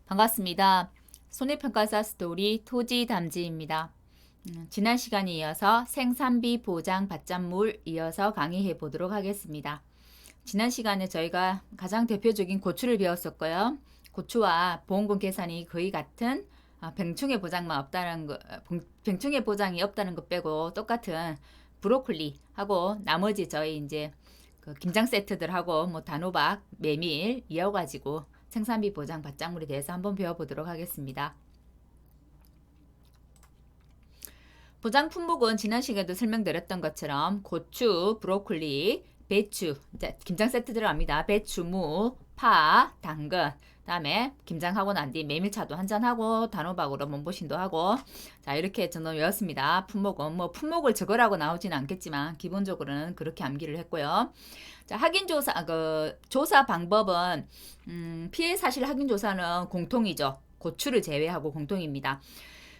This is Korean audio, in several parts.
반갑습니다. 손해평가사 스토리 토지담지입니다. 지난 시간에 이어서 생산비 보장 받잔물 이어서 강의해 보도록 하겠습니다. 지난 시간에 저희가 가장 대표적인 고추를 배웠었고요. 고추와 보험금 계산이 거의 같은 병충해 보장만 없다는 거, 병충해 보장이 없다는 것 빼고 똑같은 브로콜리하고 나머지 저희 이제 그 김장 세트들하고 뭐 단호박, 메밀 이어가지고 생산비 보장 받장물에 대해서 한번 배워보도록 하겠습니다. 보장 품목은 지난 시간에도 설명드렸던 것처럼 고추, 브로콜리, 배추, 김장 세트 들어갑니다. 배추, 무, 파, 당근, 그다음에 김장하고 난 뒤 메밀차도 한잔하고 단호박으로 몸보신도 하고 자 이렇게 저는 외웠습니다. 품목은 뭐 품목을 적으라고 나오지는 않겠지만 기본적으로는 그렇게 암기를 했고요. 자 확인조사 조사 방법은 피해 사실 확인조사는 공통이죠. 고추를 제외하고 공통입니다.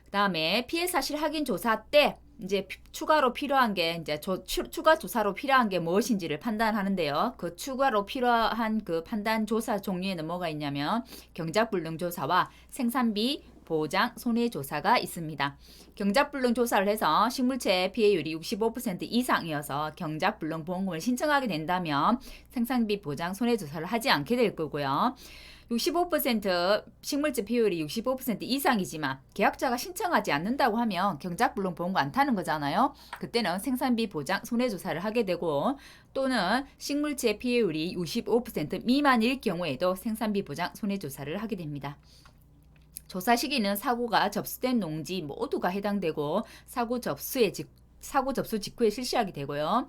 그 다음에 피해 사실 확인 조사 때 이제 추가로 필요한 게 이제 추가 조사로 필요한 게 무엇인지를 판단하는데요. 그 추가로 필요한 그 판단 조사 종류에는 뭐가 있냐면 경작불능 조사와 생산비 보장 손해조사가 있습니다. 경작불능 조사를 해서 식물체 피해율이 65% 이상이어서 경작불능 보험금을 신청하게 된다면 생산비 보장 손해조사를 하지 않게 될 거고요. 65% 식물질 비율이 65% 이상이지만 계약자가 신청하지 않는다고 하면 경작불능 보험금 안 타는 거잖아요. 그때는 생산비 보장 손해조사를 하게 되고 또는 식물체 피해율이 65% 미만일 경우에도 생산비 보장 손해조사를 하게 됩니다. 조사 시기는 사고가 접수된 농지 모두가 해당되고 사고 접수 직후에 실시하게 되고요.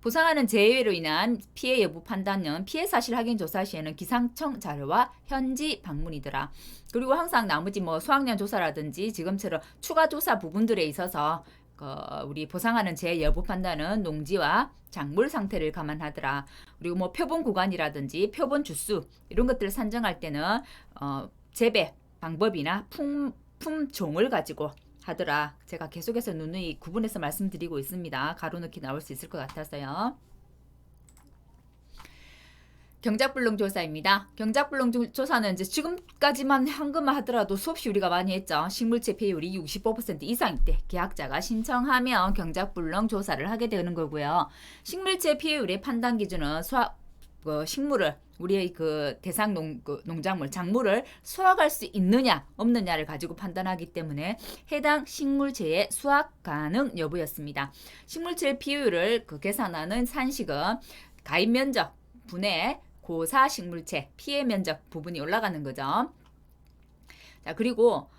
보상하는 재해로 인한 피해 여부 판단은 피해 사실 확인 조사 시에는 기상청 자료와 현지 방문이더라. 그리고 항상 나머지 뭐 수학년 조사라든지 지금처럼 추가 조사 부분들에 있어서 우리 보상하는 재해 여부 판단은 농지와 작물 상태를 감안하더라. 그리고 뭐 표본 구간이라든지 표본 주수 이런 것들을 산정할 때는 재배 방법이나 품종을 가지고 하더라. 제가 계속해서 누누이 구분해서 말씀드리고 있습니다. 가로넣기 나올 수 있을 것 같아서요. 경작불능 조사입니다. 경작불능 조사는 이제 지금까지만 한 것만 하더라도 수없이 우리가 많이 했죠. 식물체 피해율이 65% 이상일 때 계약자가 신청하면 경작불능 조사를 하게 되는 거고요. 식물체 피해율의 판단 기준은 식물을 우리의 그 대상 농작물, 작물을 수확할 수 있느냐 없느냐를 가지고 판단하기 때문에 해당 식물체의 수확 가능 여부였습니다. 식물체 비율을 계산하는 산식은 가입 면적 분의 고사 식물체 피해 면적 부분이 올라가는 거죠. 자 그리고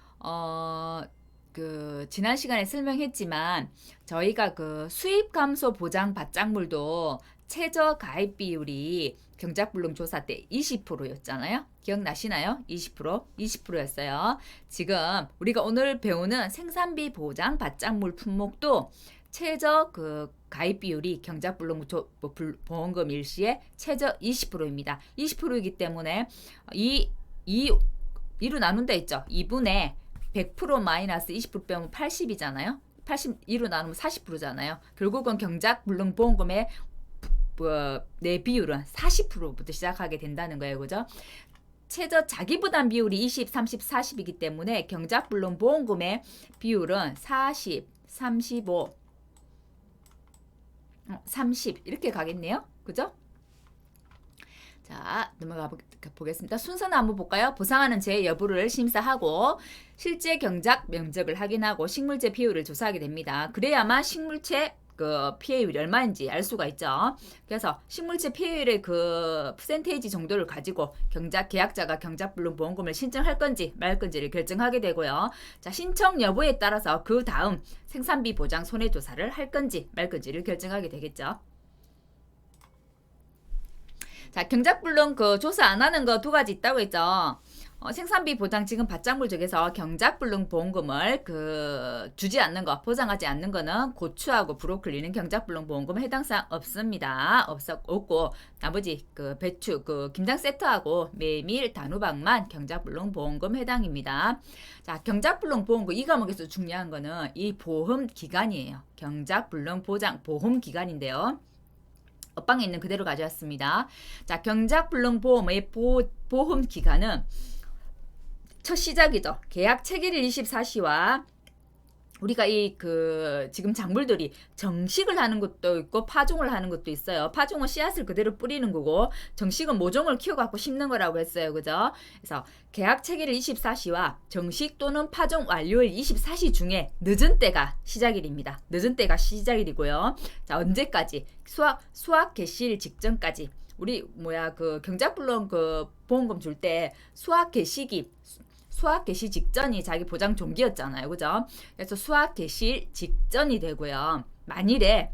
지난 시간에 설명했지만 저희가 그 수입 감소 보장 받장물도 최저 가입 비율이 경작불능 조사 때 20%였잖아요. 기억나시나요? 20%였어요. 지금 우리가 오늘 배우는 생산비 보장 받장물 품목도 최저 가입 비율이 경작불능 보험금 일시에 최저 20%입니다. 20%이기 때문에 2로 나눈다 했죠. 2분의 100% 마이너스 20% 빼면 80이잖아요. 82로 나누면 40%잖아요. 결국은 경작불능 보험금의 내 비율은 40%부터 시작하게 된다는 거예요. 그죠? 최저 자기부담 비율이 20, 30, 40이기 때문에 경작불능 보험금의 비율은 40, 35, 30 이렇게 가겠네요. 그죠? 자, 넘어가 보겠습니다. 순서는 한번 볼까요? 보상하는 재해 여부를 심사하고 실제 경작 면적을 확인하고 식물체 비율을 조사하게 됩니다. 그래야만 식물체 피해율이 얼마인지 알 수가 있죠. 그래서 식물체 피해율의 퍼센테이지 정도를 가지고 계약자가 경작불능 보험금을 신청할 건지 말 건지를 결정하게 되고요. 자, 신청 여부에 따라서 그 다음 생산비 보장 손해조사를 할 건지 말 건지를 결정하게 되겠죠. 자, 경작불능 조사 안 하는 거 두 가지 있다고 했죠. 생산비 보장 지금 받장물 중에서 경작불능 보험금을 주지 않는 거, 보장하지 않는 거는 고추하고 브로콜리는 경작불능 보험금 해당사항 없습니다. 없고 나머지 배추, 김장 세트하고 메밀, 단호박만 경작불능 보험금 해당입니다. 자, 경작불능 보험금 이 과목에서 중요한 거는 이 보험 기간이에요. 경작불능 보장 보험 기간인데요. 옆방에 있는 그대로 가져왔습니다. 자, 경작불능 보험의 보험 기간은 첫 시작이죠. 계약 체결일 24시와 우리가 지금 작물들이 정식을 하는 것도 있고 파종을 하는 것도 있어요. 파종은 씨앗을 그대로 뿌리는 거고 정식은 모종을 키워갖고 심는 거라고 했어요. 그죠? 그래서 계약 체결일 24시와 정식 또는 파종 완료일 24시 중에 늦은 때가 시작일입니다. 늦은 때가 시작일이고요. 자, 언제까지? 수확 개시일 직전까지. 우리 경작불론 보험금 줄 때 수확 개시 직전이 자기 보장 종기였잖아요. 그죠? 그래서 수확 개시 직전이 되고요. 만일에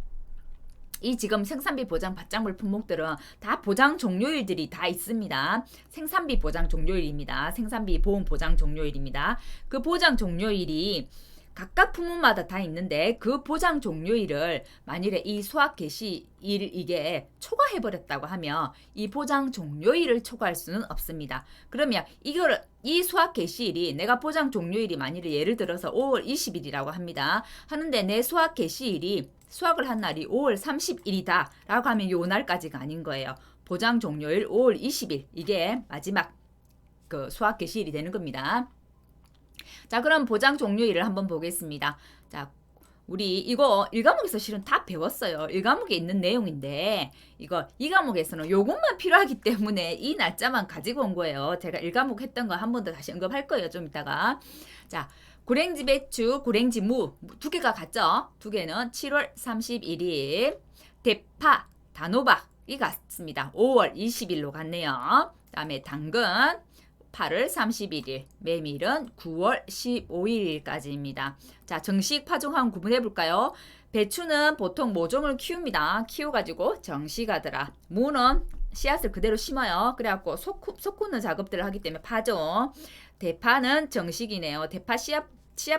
이 지금 생산비 보장 받장물 품목들은 다 보장 종료일들이 다 있습니다. 생산비 보장 종료일입니다. 생산비 보험 보장 종료일입니다. 그 보장 종료일이 각각 품목마다 다 있는데 그 보장 종료일을 만일에 이 수확 개시일 이게 초과해버렸다고 하면 이 보장 종료일을 초과할 수는 없습니다. 그러면 이 수확 개시일이 내가 보장 종료일이 만일에 예를 들어서 5월 20일이라고 합니다. 하는데 내 수확 개시일이 수확을 한 날이 5월 30일이다 라고 하면 요 날까지가 아닌 거예요. 보장 종료일 5월 20일 이게 마지막 수확 개시일이 되는 겁니다. 자, 그럼 보장 종료일을 한번 보겠습니다. 자, 우리 이거 1과목에서 실은 다 배웠어요. 1과목에 있는 내용인데 이 과목에서는 요것만 필요하기 때문에 이 날짜만 가지고 온 거예요. 제가 1과목 했던 거 한 번 더 다시 언급할 거예요. 좀 이따가. 자, 고랭지 배추, 고랭지 무 두 개가 같죠? 두 개는 7월 31일, 대파, 단호박이 같습니다. 5월 20일로 갔네요. 그 다음에 당근 8월 31일, 메밀은 9월 15일까지입니다. 자, 정식 파종한 구분해 볼까요? 배추는 보통 모종을 키웁니다. 키워가지고 정식하더라. 무는 씨앗을 그대로 심어요. 그래갖고 솟구는 작업들을 하기 때문에 파종. 대파는 정식이네요. 대파 씨앗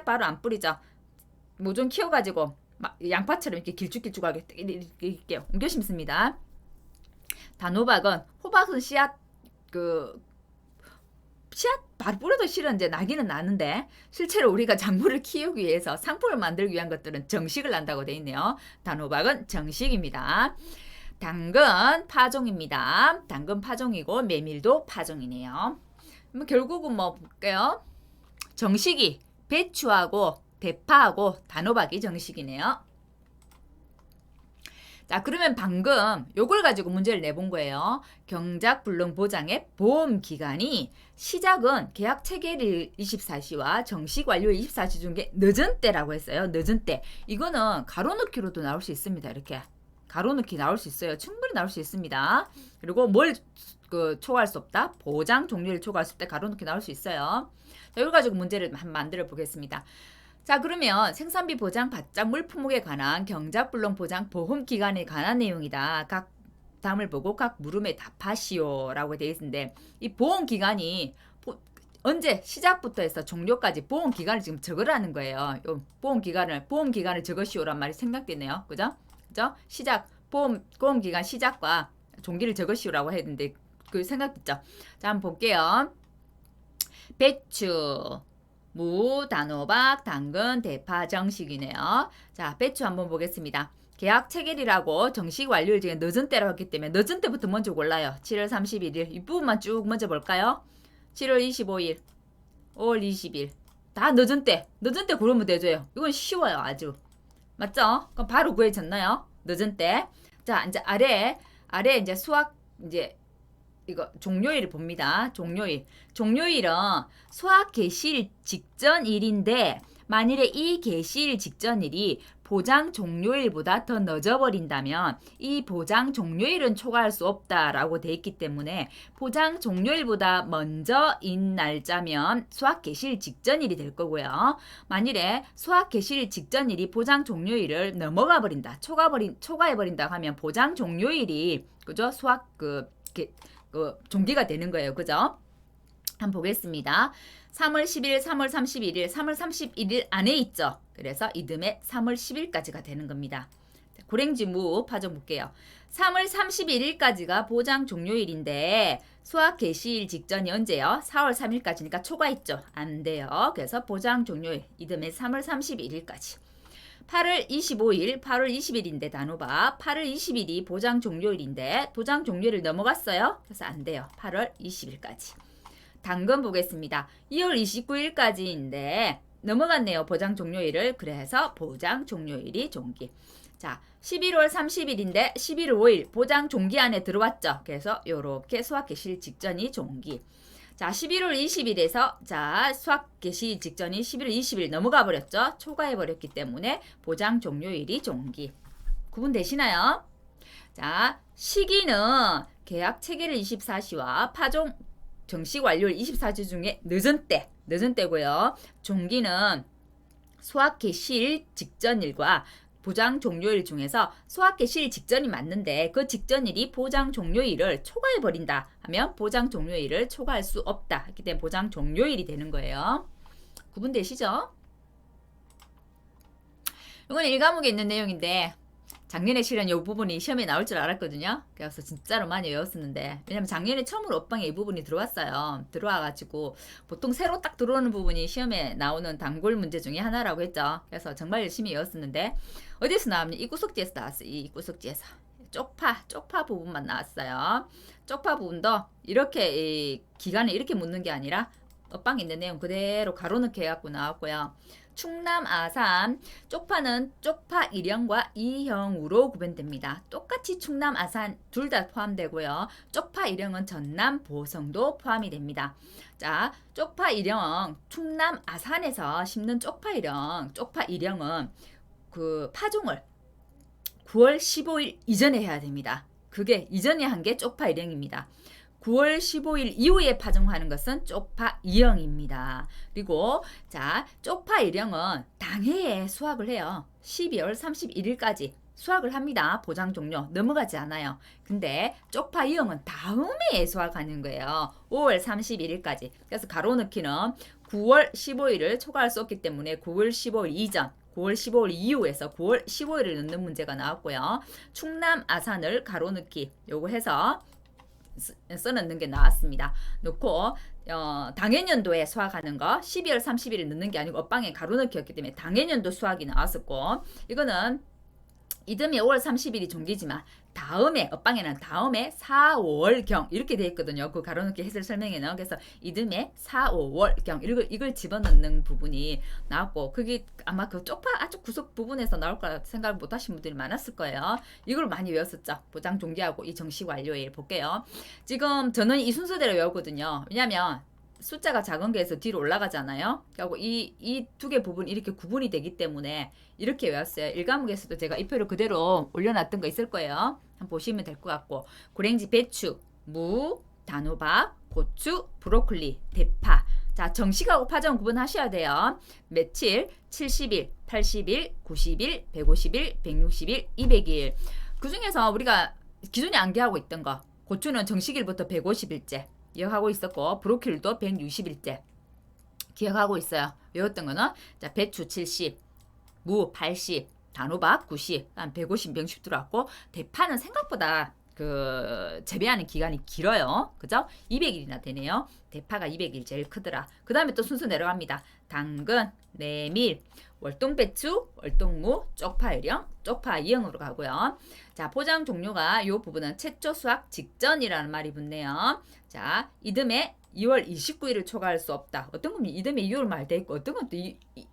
바로 안 뿌리죠. 모종 키워가지고 양파처럼 이렇게 길쭉길쭉하게 이렇게 옮겨 심습니다. 호박은 씨앗 바로 뿌려도 실은 이제 나기는 나는데 실제로 우리가 작물을 키우기 위해서 상품을 만들기 위한 것들은 정식을 한다고 되어 있네요. 단호박은 정식입니다. 당근 파종입니다. 당근 파종이고 메밀도 파종이네요. 결국은 볼게요. 정식이 배추하고 대파하고 단호박이 정식이네요. 자, 그러면 방금 요걸 가지고 문제를 내본 거예요. 경작불능 보장의 보험 기간이 시작은 계약 체결일 24시와 정식 완료일 24시 중에 늦은 때라고 했어요. 늦은 때. 이거는 가로넣기로도 나올 수 있습니다. 이렇게. 가로넣기 나올 수 있어요. 충분히 나올 수 있습니다. 그리고 뭘 초과할 수 없다? 보장 종료를 초과할 수 없다. 가로넣기 나올 수 있어요. 자, 이걸 가지고 문제를 한번 만들어 보겠습니다. 자, 그러면 생산비 보장 받장물 품목에 관한 경작불능 보장 보험 기간에 관한 내용이다. 각 다음을 보고 각 물음에 답하시오 라고 되어 있는데 이 보험 기간이 언제 시작부터 해서 종료까지 보험 기간을 지금 적으라는 거예요. 요 보험 기간을 적으시오란 말이 생각되네요. 그죠? 보험 기간 시작과 종기를 적으시오라고 했는데 그 생각됐죠? 자, 한번 볼게요. 배추, 무, 단호박, 당근, 대파 정식이네요. 자, 배추 한번 보겠습니다. 계약 체결이라고 정식 완료일 중에 늦은 때라고 했기 때문에 늦은 때부터 먼저 골라요. 7월 31일 이 부분만 쭉 먼저 볼까요? 7월 25일, 5월 20일 다 늦은 때 고르면 되죠. 이건 쉬워요. 아주. 맞죠? 그럼 바로 구해졌나요? 늦은 때. 자, 이제 아래 이제 수확 이제 이거 종료일을 봅니다. 종료일은 수확 개시일 직전일인데 만일에 이 개시일 직전일이 보장 종료일보다 더 늦어버린다면 이 보장 종료일은 초과할 수 없다라고 돼 있기 때문에 보장 종료일보다 먼저인 날짜면 수확 개시일 직전일이 될 거고요. 만일에 수확 개시일 직전일이 보장 종료일을 넘어가 버린다, 초과해 버린다 하면 보장 종료일이 그죠? 종기가 되는 거예요. 그죠? 한번 보겠습니다. 3월 10일, 3월 31일, 3월 31일 안에 있죠. 그래서 이듬해 3월 10일까지가 되는 겁니다. 고랭지 무 파종 볼게요. 3월 31일까지가 보장 종료일인데 수확 개시일 직전이 언제요? 4월 3일까지니까 초과했죠. 안 돼요. 그래서 보장 종료일 이듬해 3월 31일까지. 8월 20일인데 단호박 8월 20일이 보장 종료일인데 보장 종료일을 넘어갔어요. 그래서 안 돼요. 8월 20일까지. 당근 보겠습니다. 2월 29일까지인데 넘어갔네요. 보장 종료일을. 그래서 보장 종료일이 종기. 자, 11월 30일인데 11월 5일 보장 종기 안에 들어왔죠. 그래서 요렇게 수학 개시 직전이 종기. 자, 11월 20일에서 자, 수학 개시 직전이 11월 20일 넘어가 버렸죠. 초과해 버렸기 때문에 보장 종료일이 종기. 구분되시나요? 자, 시기는 계약 체결일 24시와 파종 정식 완료일 24시 중에 늦은 때고요. 종기는 수학 개시일 직전일과 보장 종료일 중에서 수학 개시일 직전이 맞는데 그 직전일이 보장 종료일을 초과해 버린다 하면 보장 종료일을 초과할 수 없다. 그렇기 때문에 보장 종료일이 되는 거예요. 구분되시죠? 이건 1과목에 있는 내용인데 작년에 실은 이 부분이 시험에 나올 줄 알았거든요. 그래서 진짜로 많이 외웠었는데 왜냐면 작년에 처음으로 업방에 이 부분이 들어왔어요. 들어와가지고 보통 새로 딱 들어오는 부분이 시험에 나오는 단골 문제 중에 하나라고 했죠. 그래서 정말 열심히 외웠었는데 어디서 나왔냐? 이 구석지에서 나왔어요. 이 구석지에서 쪽파 부분만 나왔어요. 쪽파 부분도 이렇게 이 기간에 이렇게 묻는 게 아니라 업방에 있는 내용 그대로 가로넣기 해갖고 나왔고요. 충남, 아산, 쪽파는 쪽파 1형과 2형으로 구분됩니다. 똑같이 충남, 아산 둘 다 포함되고요. 쪽파 1형은 전남, 보성도 포함이 됩니다. 자, 쪽파 1형, 충남, 아산에서 심는 쪽파 1형은 그 파종을 9월 15일 이전에 해야 됩니다. 그게 이전에 한 게 쪽파 1형입니다. 9월 15일 이후에 파종하는 것은 쪽파 2형입니다. 그리고 자, 쪽파 1형은 당해에 수확을 해요. 12월 31일까지 수확을 합니다. 보장 종료 넘어가지 않아요. 근데 쪽파 2형은 다음에 수확하는 거예요. 5월 31일까지. 그래서 가로넣기는 9월 15일을 초과할 수 없기 때문에 9월 15일 이전 9월 15일 이후에서 9월 15일을 넣는 문제가 나왔고요. 충남, 아산을 가로넣기 요거 해서 써넣는 게 나왔습니다. 놓고 당해년도에 수확하는 거 12월 30일에 넣는 게 아니고 업방에 가로넣기였기 때문에 당해년도 수확이 나왔었고 이거는 이듬해 5월 30일이 종기지만 다음에 업방에는 다음에 4, 5월경 이렇게 돼 있거든요. 그 가로넣기 해설 설명에는. 그래서 이듬해 4, 5월경 이걸 집어넣는 부분이 나왔고 그게 아마 그 쪽파 아주 구석 부분에서 나올 거라 생각 못 하신 분들이 많았을 거예요. 이걸 많이 외웠었죠. 보장 종기하고 이 정식 완료일 볼게요. 지금 저는 이 순서대로 외우거든요. 왜냐면 숫자가 작은 게에서 뒤로 올라가잖아요. 그리고 이 두 개 부분 이렇게 구분이 되기 때문에 이렇게 외웠어요. 1과목에서도 제가 이 표를 그대로 올려놨던 거 있을 거예요. 한번 보시면 될 것 같고 고랭지, 배추, 무, 단호박, 고추, 브로콜리, 대파. 자, 정식하고 파전 구분하셔야 돼요. 며칠? 70일, 80일, 90일, 150일, 160일, 200일. 그 중에서 우리가 기존에 암기하고 있던 거 고추는 정식일부터 150일째 기억하고 있었고 브로콜리도 160일째 기억하고 있어요. 외웠던 거는 자, 배추 70, 무 80, 단호박 90, 한 150, 160 들어왔고 대파는 생각보다 그 재배하는 기간이 길어요. 그죠? 200일이나 되네요. 대파가 200일 제일 크더라. 그 다음에 또 순서 내려갑니다. 당근, 메밀, 월동배추, 월동무, 쪽파 1형, 쪽파 2형으로 가고요. 자, 포장 종료가 이 부분은 최초 수확 직전이라는 말이 붙네요. 자, 이듬해 2월 29일을 초과할 수 없다. 어떤 건 이듬해 2월 말 돼 있고 어떤 건 또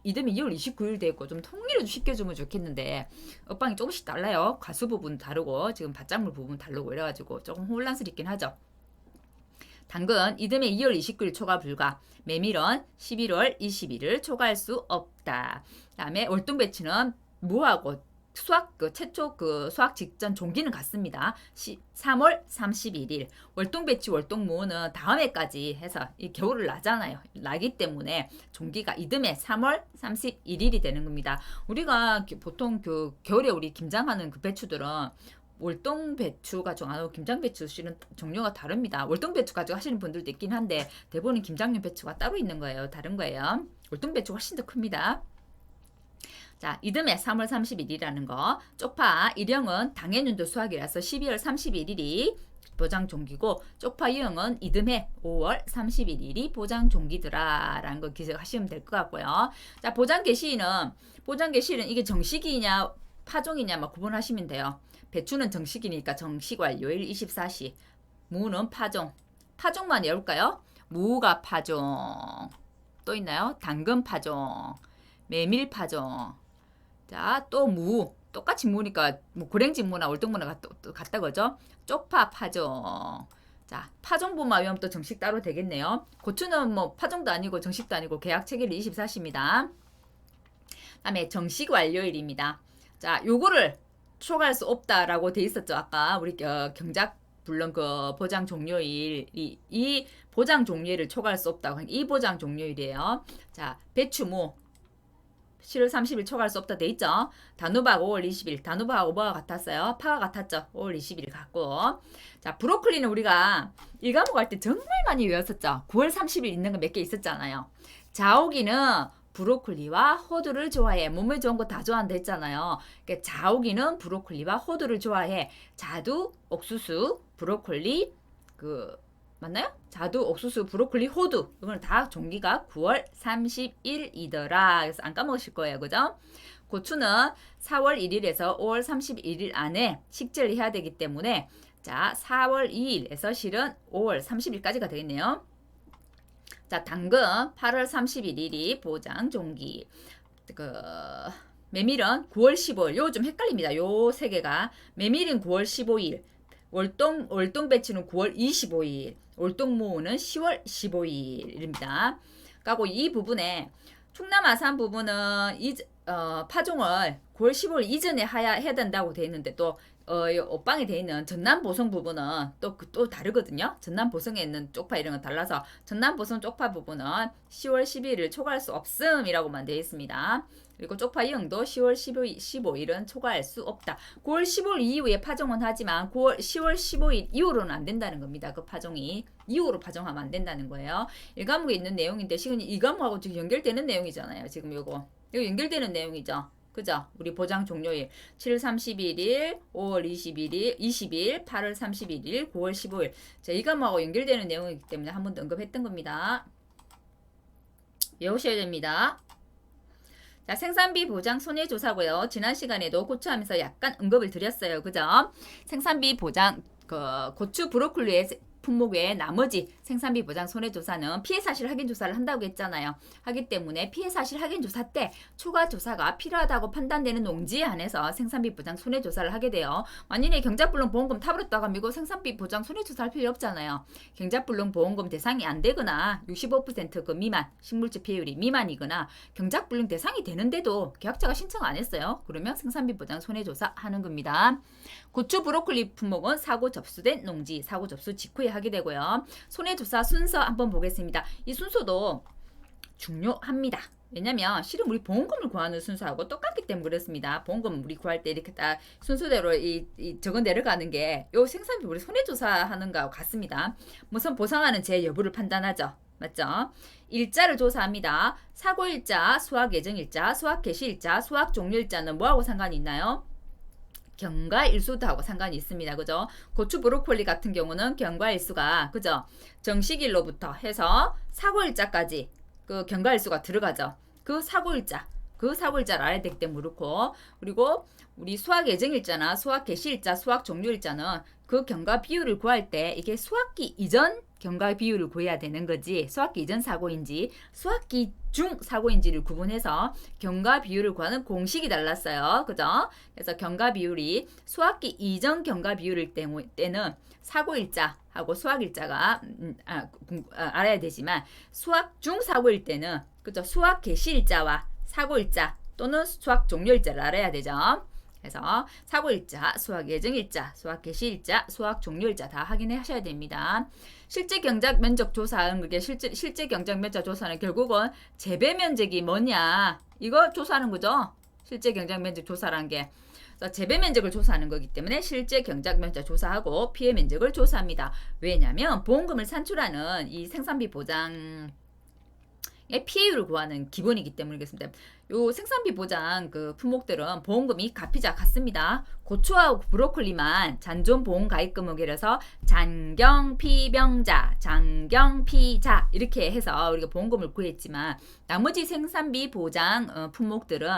이듬해 2월 29일 돼 있고 좀 통일을 쉽게 주면 좋겠는데 업방이 조금씩 달라요. 가수 부분 다르고 지금 밭작물 부분 다르고 이래가지고 조금 혼란스럽긴 하죠. 당근 이듬해 2월 29일 초과 불가. 메밀은 11월 21일 초과할 수 없다. 그다음에 월동배추는 무하고 수확 최초 수확 직전 종기는 같습니다. 3월 31일. 월동배추, 월동무는 다음 해까지 해서 이 겨울을 나잖아요. 나기 때문에 종기가 이듬해 3월 31일이 되는 겁니다. 우리가 보통 그 겨울에 우리 김장하는 그 배추들은 월동 배추 가지고 안 하고 김장 배추 실은 종류가 다릅니다. 월동 배추 가지고 하시는 분들도 있긴 한데 대부분 김장용 배추가 따로 있는 거예요. 다른 거예요. 월동 배추가 훨씬 더 큽니다. 자, 이듬해 3월 30일이라는 거. 쪽파 1형은 당해년도 수확이라서 12월 31일이 보장 종기고 쪽파 2형은 이듬해 5월 31일이 보장 종기더라라는 거 기억하시면 될 것 같고요. 자, 보장 개시일은 이게 정식이냐 파종이냐 막 구분하시면 돼요. 배추는 정식이니까 정식 완료일 24시. 무는 파종만 외울까요? 무가 파종. 또 있나요? 당근 파종, 메밀 파종. 자, 또 무. 똑같이 무니까 뭐 고랭지 무나 월등무나 같다 그죠? 쪽파 파종. 자, 파종분만 외우면 또 정식 따로 되겠네요. 고추는 뭐 파종도 아니고 정식도 아니고 계약 체결일 24시입니다. 다음에 정식 완료일입니다. 자, 요거를 초과할 수 없다라고 돼 있었죠. 아까 우리 경작 불론 그 보장 종료일 이 보장 종료일을 초과할 수 없다고 이 보장 종료일이에요. 자, 배추무 7월 30일 초과할 수 없다 돼 있죠. 단호박 5월 20일. 단호박하고 뭐가 같았어요? 파가 같았죠. 5월 20일 같고. 자, 브로콜리는 우리가 1과목 할 때 정말 많이 외웠었죠. 9월 30일 있는 거 몇 개 있었잖아요. 자오기는 브로콜리와 호두를 좋아해. 몸에 좋은 거 다 좋아한다 했잖아요. 그러니까 자오기는 브로콜리와 호두를 좋아해. 자두, 옥수수, 브로콜리, 맞나요? 자두, 옥수수, 브로콜리, 호두. 이거는 다 종기가 9월 30일이더라. 그래서 안 까먹으실 거예요. 그죠? 고추는 4월 1일에서 5월 31일 안에 식재를 해야 되기 때문에 자, 4월 2일에서 실은 5월 30일까지가 되겠네요. 자, 당근 8월 31일이 보장 종기. 메밀은 9월 15일. 요 좀 헷갈립니다. 요 세 개가. 메밀은 9월 15일. 월동 배추는 9월 25일. 월동무는 10월 15일입니다. 그리고 이 부분에 충남 아산 부분은 파종을 9월 15일 이전에 해야 된다고 되어 있는데 또 옷방에 되어 있는 전남 보성 부분은 또 다르거든요. 전남 보성에 있는 쪽파 이런 건 달라서 전남 보성 쪽파 부분은 10월 12일을 초과할 수 없음이라고만 되어 있습니다. 그리고 쪽파 이응도 10월 15일은 초과할 수 없다. 9월 15일 이후에 파종은 하지만 10월 15일 이후로는 안 된다는 겁니다. 그 파종이 이후로 파종하면 안 된다는 거예요. 1과목에 있는 내용인데 지금 2과목하고 지금 연결되는 내용이잖아요. 지금 이거 연결되는 내용이죠. 그죠? 우리 보장 종료일 7월 31일, 5월 20일, 8월 31일, 9월 15일. 자, 이 과목하고 연결되는 내용이기 때문에 한 번 더 언급했던 겁니다. 외우셔야 됩니다. 자, 생산비 보장 손해조사고요. 지난 시간에도 고추하면서 약간 언급을 드렸어요. 그죠? 생산비 보장 고추 브로콜리의 품목 외에 나머지 생산비 보장 손해조사는 피해사실 확인조사를 한다고 했잖아요. 하기 때문에 피해사실 확인조사 때 추가조사가 필요하다고 판단되는 농지에 한해서 생산비 보장 손해조사를 하게 돼요. 만약에 경작불능 보험금 타버렸다고 하면 이거 생산비 보장 손해조사 할 필요 없잖아요. 경작불능 보험금 대상이 안 되거나 65% 미만, 식물질 피해율이 미만이거나 경작불능 대상이 되는데도 계약자가 신청 안 했어요. 그러면 생산비 보장 손해조사 하는 겁니다. 고추 브로콜리 품목은 사고 접수된 농지, 사고 접수 직후에 하게 되고요. 손해조사 순서 한번 보겠습니다. 이 순서도 중요합니다. 왜냐면 실은 우리 보험금을 구하는 순서하고 똑같기 때문에 그렇습니다. 보험금 우리 구할 때 이렇게 딱 순서대로 적어 내려가는 게 요 생산비 우리 손해조사하는 거하고 같습니다. 무슨 보상하는 제 여부를 판단하죠. 맞죠? 일자를 조사합니다. 사고일자, 수확예정일자, 수확개시일자, 수확종료일자는 뭐하고 상관이 있나요? 경과일수하고 상관이 있습니다. 그죠? 고추 브로콜리 같은 경우는 경과일수가 그죠? 정식일로부터 해서 사고일자까지 그 경과일수가 들어가죠. 그 사고일자를 알아야 되기 때문에 그렇고 그리고 우리 수확 예정일자나 수확 개시일자, 수확 종료일자는 그 경과 비율을 구할 때 이게 수확기 이전 경과 비율을 구해야 되는 거지 수확기 이전 사고인지 수확기 중 사고인지를 구분해서 경과 비율을 구하는 공식이 달랐어요. 그죠? 그래서 경과 비율이 수확기 이전 경과 비율일 때는 사고일자하고 수확일자가 알아야 되지만 수확 중 사고일 때는 그죠? 수확 개시일자와 사고일자 또는 수확 종료일자를 알아야 되죠. 그래서 사고일자, 수확 예정일자, 수확 개시일자, 수확 종료일자 다 확인하셔야 됩니다. 실제 경작 면적 조사는 그게 실제 경작 면적 조사는 결국은 재배 면적이 뭐냐 이거 조사하는 거죠. 실제 경작 면적 조사라는 게 재배 면적을 조사하는 거기 때문에 실제 경작 면적 조사하고 피해 면적을 조사합니다. 왜냐하면 보험금을 산출하는 이 생산비 보장 피해율을 구하는 기본이기 때문에 그렇습니다. 요 생산비 보장 그 품목들은 보험금이 가피자 같습니다. 고추하고 브로콜리만 잔존 보험 가입 금액이라서 잔경피병자, 잔경피자 이렇게 해서 우리가 보험금을 구했지만 나머지 생산비 보장 품목들은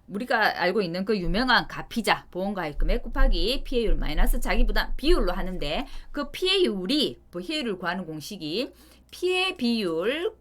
우리가 알고 있는 그 유명한 가피자 보험 가입 금액 곱하기 피해율 마이너스 자기부담 비율로 하는데 그 피해율을 구하는 공식이 피해 비율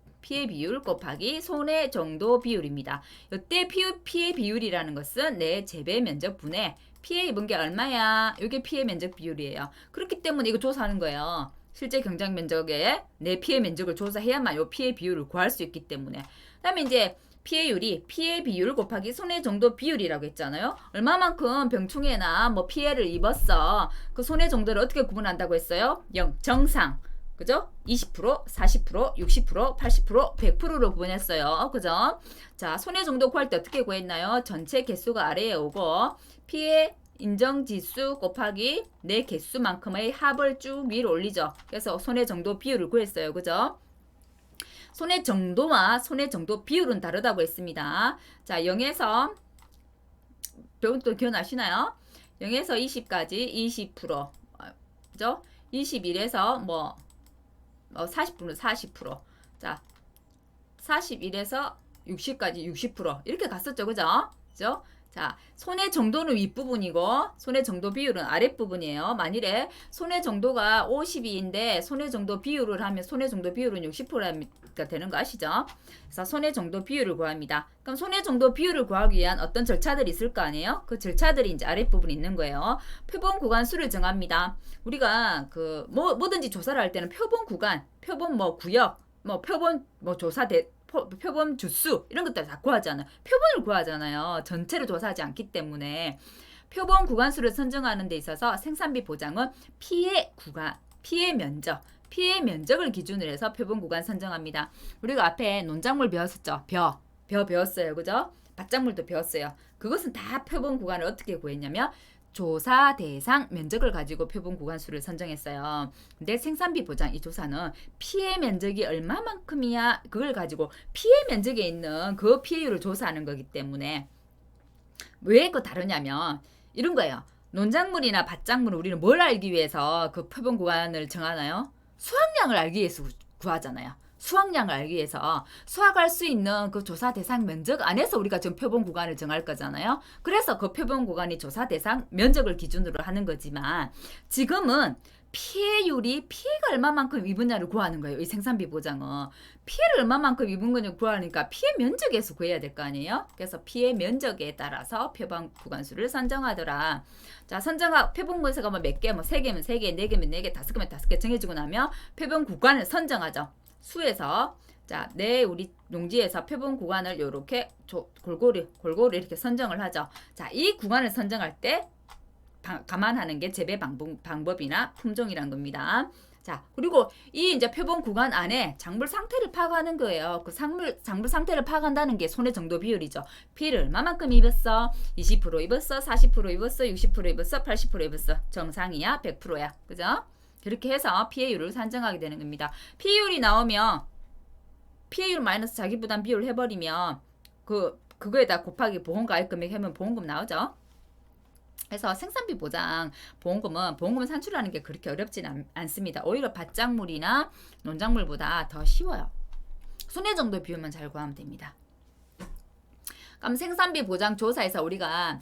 곱하기 손해 정도 비율입니다. 이때 피해 비율이라는 것은 내 재배 면적분의 피해 입은 게 얼마야? 이게 피해 면적 비율이에요. 그렇기 때문에 이거 조사하는 거예요. 실제 경작 면적에 내 피해 면적을 조사해야만 이 피해 비율을 구할 수 있기 때문에. 그다음에 이제 피해율이 피해 비율 곱하기 손해 정도 비율이라고 했잖아요. 얼마만큼 병충해나 뭐 피해를 입었어. 그 손해 정도를 어떻게 구분한다고 했어요? 0, 정상. 그죠? 20%, 40%, 60%, 80%, 100%로 구분했어요. 그죠? 자, 손해 정도 구할 때 어떻게 구했나요? 전체 개수가 아래에 오고 피해 인정 지수 곱하기 내 개수만큼의 합을 쭉 위로 올리죠. 그래서 손해 정도 비율을 구했어요. 그죠? 손해 정도와 손해 정도 비율은 다르다고 했습니다. 자, 0에서 또 기억나시나요? 0에서 20까지 20%, 그죠? 21에서 뭐 40%, 40%. 자, 41에서 60까지 60% 이렇게 갔었죠. 그죠? 그죠? 자, 손해 정도는 윗부분이고 손해 정도 비율은 아랫부분이에요. 만일에 손해 정도가 52인데 손해 정도 비율을 하면 손해 정도 비율은 60%가 되는 거 아시죠? 그래서 손해 정도 비율을 구합니다. 그럼 손해 정도 비율을 구하기 위한 어떤 절차들이 있을 거 아니에요? 그 절차들이 이제 아랫부분에 있는 거예요. 표본 구간 수를 정합니다. 우리가 그 뭐든지 조사를 할 때는 표본 구간, 표본 뭐 구역, 뭐 표본 뭐 표본 주수 이런 것들 다 구하잖아요. 표본을 구하잖아요. 전체를 조사하지 않기 때문에 표본 구간수를 선정하는 데 있어서 생산비 보장은 피해 면적을 기준으로 해서 표본 구간 선정합니다. 우리가 앞에 논작물 배웠었죠. 벼 배웠어요. 그죠? 밭작물도 배웠어요. 그것은 다 표본 구간을 어떻게 구했냐면 조사 대상 면적을 가지고 표본 구간수를 선정했어요. 근데 생산비 보장 이 조사는 피해 면적이 얼마만큼이야 그걸 가지고 피해 면적에 있는 그 피해율을 조사하는 거기 때문에 왜 그 다르냐면 이런 거예요. 논작물이나 밭작물은 우리는 뭘 알기 위해서 그 표본 구간을 정하나요? 수확량을 알기 위해서 구하잖아요. 수확량을 알기 위해서 수확할 수 있는 그 조사 대상 면적 안에서 우리가 지금 표본 구간을 정할 거잖아요. 그래서 그 표본 구간이 조사 대상 면적을 기준으로 하는 거지만 지금은 피해율이 피해가 얼마만큼 입은냐를 구하는 거예요. 이 생산비 보장은 피해를 얼마만큼 입은 거냐 구하니까 피해 면적에서 구해야 될 거 아니에요. 그래서 피해 면적에 따라서 표본 구간수를 선정하더라. 자, 표본 구간수가 뭐 몇 개, 뭐 3개면 3개, 4개면 4개, 5개면 5개 정해지고 나면 표본 구간을 선정하죠. 수에서 자, 우리 농지에서 표본 구간을 이렇게 골고루 이렇게 선정을 하죠. 자, 이 구간을 선정할 때 감안하는 게 재배 방법이나 품종이란 겁니다. 자, 그리고 이 이제 표본 구간 안에 작물 상태를 파악하는 거예요. 그 작물 상태를 파악한다는 게 손해 정도 비율이죠. 피해를 얼마만큼 입었어? 20% 입었어? 40% 입었어? 60% 입었어? 80% 입었어? 정상이야? 100%야? 그죠? 그렇게 해서 피해율을 산정하게 되는 겁니다. 피해율이 나오면 피해율 마이너스 자기부담 비율 해버리면 그거에다 곱하기 보험가액 금액 하면 보험금 나오죠. 그래서 생산비 보장 보험금은 산출하는 게 그렇게 어렵진 않습니다. 오히려 밭작물이나 논작물보다 더 쉬워요. 손해 정도 비율만 잘 구하면 됩니다. 그럼 생산비 보장 조사에서 우리가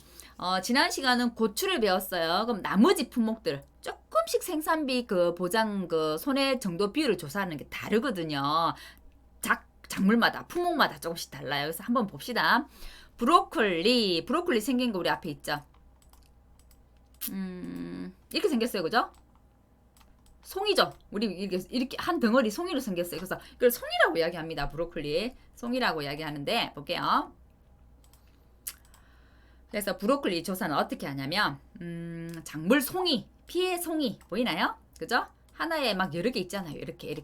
지난 시간은 고추를 배웠어요. 그럼 나머지 품목들 조금씩 생산비 그 보장 그 손해 정도 비율을 조사하는 게 다르거든요. 작물마다 품목마다 조금씩 달라요. 그래서 한번 봅시다. 브로콜리 생긴 거 우리 앞에 있죠. 이렇게 생겼어요. 그죠? 송이죠. 우리 이렇게 한 덩어리 송이로 생겼어요. 그래서 이걸 송이라고 이야기합니다. 브로콜리 송이라고 이야기하는데 볼게요. 그래서 브로콜리 조사는 어떻게 하냐면 작물 송이, 피해 송이 보이나요? 그죠? 하나에 막 여러 개 있잖아요. 이렇게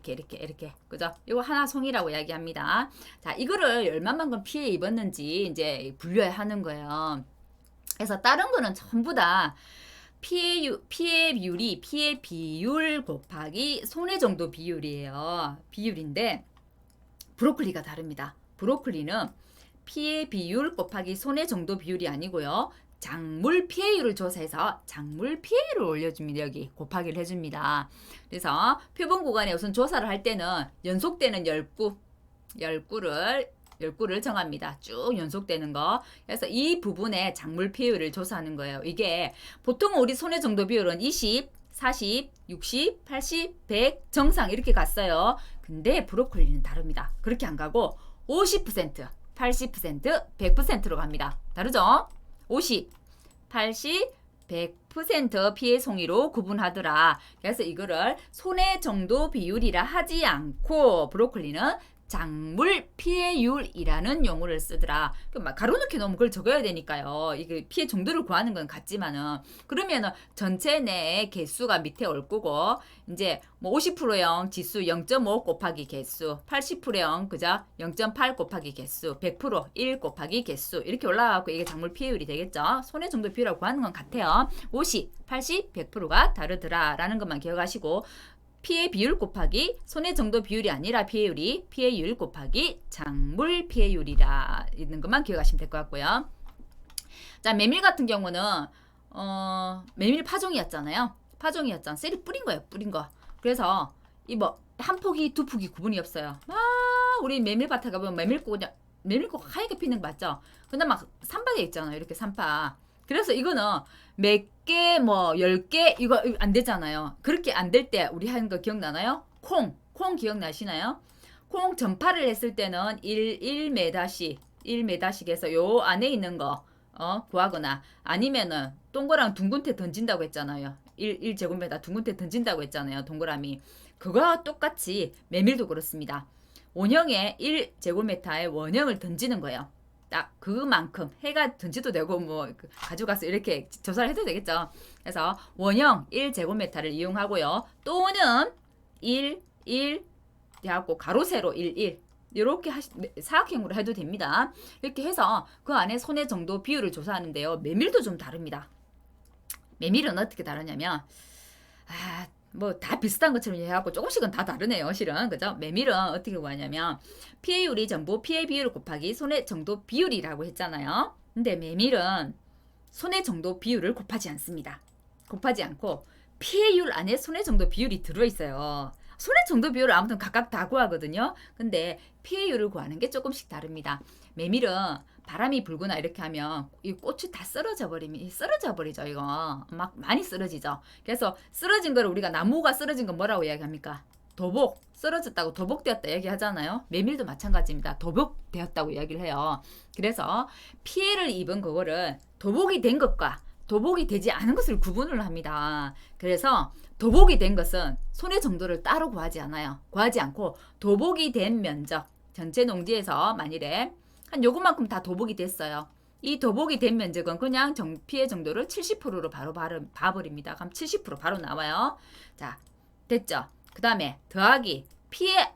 그죠? 이거 하나 송이라고 이야기합니다. 자, 이거를 얼마만큼 피해 입었는지 이제 분류하는 거예요. 그래서 다른 거는 전부 다 피해 비율 곱하기 손해 정도 비율인데 브로콜리가 다릅니다. 브로콜리는 피해 비율 곱하기 손해 정도 비율이 아니고요. 작물 피해율을 조사해서 작물 피해율을 올려줍니다. 여기 곱하기를 해줍니다. 그래서 표본 구간에 우선 조사를 할 때는 연속되는 10구를 정합니다. 쭉 연속되는 거. 그래서 이 부분에 작물 피해율을 조사하는 거예요. 이게 보통 우리 손해 정도 비율은 20, 40, 60, 80, 100 정상 이렇게 갔어요. 근데 브로콜리는 다릅니다. 그렇게 안 가고 50%, 80%, 100%로 갑니다. 다르죠? 50, 80, 100% 피해 송이로 구분하더라. 그래서 이거를 손해 정도 비율이라 하지 않고 브로콜리는 작물 피해율이라는 용어를 쓰더라. 가로놓기 너무 그걸 적어야 되니까요. 이게 피해 정도를 구하는 건 같지만은 그러면은 전체 내 개수가 밑에 올 거고 이제 뭐 50%형 지수 0.5 곱하기 개수, 80%형 그죠? 0.8 곱하기 개수, 100% 1 곱하기 개수 이렇게 올라가고 이게 작물 피해율이 되겠죠. 손해 정도 비율을 구하는 건 같아요. 50, 80, 100%가 다르더라라는 것만 기억하시고 피해 비율 곱하기 손해 정도 비율이 아니라 피해율이 피해율 곱하기 작물 피해율이라 있는 것만 기억하시면 될 것 같고요. 자, 메밀 같은 경우는 메밀 파종이었잖아요. 파종이었잖아. 셀이 뿌린 거예요. 뿌린 거. 그래서 이 뭐 한 폭이 두 폭이 구분이 없어요. 우리 메밀밭에 가보면 메밀꽃 하얗게 피는 거 맞죠? 근데 막 산파돼 있잖아요. 이렇게 산파. 그래서 이거는 몇 개, 뭐, 10개, 이거 안 되잖아요. 그렇게 안 될 때 우리 하는 거 기억나나요? 콩 기억나시나요? 콩 전파를 했을 때는 1m씩 해서 요 안에 있는 거, 구하거나 아니면은 동그랑 둥근테 던진다고 했잖아요. 1제곱미터 둥근테 던진다고 했잖아요. 동그라미. 그거와 똑같이 메밀도 그렇습니다. 원형의 1제곱미터의 원형을 던지는 거예요. 딱 그만큼 해가 던지도 되고 뭐 가져가서 이렇게 조사를 해도 되겠죠. 그래서 원형 1제곱미터를 이용하고요. 또는 1, 1 해갖고 가로 세로 1, 1 이렇게 사각형으로 해도 됩니다. 이렇게 해서 그 안에 손해 정도 비율을 조사하는데요. 메밀도 좀 다릅니다. 메밀은 어떻게 다르냐면 뭐 다 비슷한 것처럼 해갖고 조금씩은 다 다르네요. 실은 그죠? 메밀은 어떻게 구하냐면 피해율이 전부 피해 비율 곱하기 손해 정도 비율이라고 했잖아요. 근데 메밀은 손해 정도 비율을 곱하지 않습니다. 곱하지 않고 피해율 안에 손해 정도 비율이 들어있어요. 손해 정도 비율을 아무튼 각각 다 구하거든요. 근데 피해율을 구하는 게 조금씩 다릅니다. 메밀은 바람이 불거나 이렇게 하면 이 꽃이 다 쓰러져 버리죠. 이거 막 많이 쓰러지죠. 그래서 쓰러진 거를 우리가 나무가 쓰러진 거 뭐라고 이야기합니까? 도복 쓰러졌다고 도복되었다 얘기하잖아요. 메밀도 마찬가지입니다. 도복되었다고 이야기를 해요. 그래서 피해를 입은 그거를 도복이 된 것과 도복이 되지 않은 것을 구분을 합니다. 그래서 도복이 된 것은 손해 정도를 따로 구하지 않아요. 구하지 않고 도복이 된 면적 전체 농지에서 만일에 한 요것만큼 다 도복이 됐어요. 이 도복이 된 면적은 그냥 피해 정도를 70%로 바로 봐버립니다. 그럼 70% 바로 나와요. 자, 됐죠? 그 다음에 더하기 피해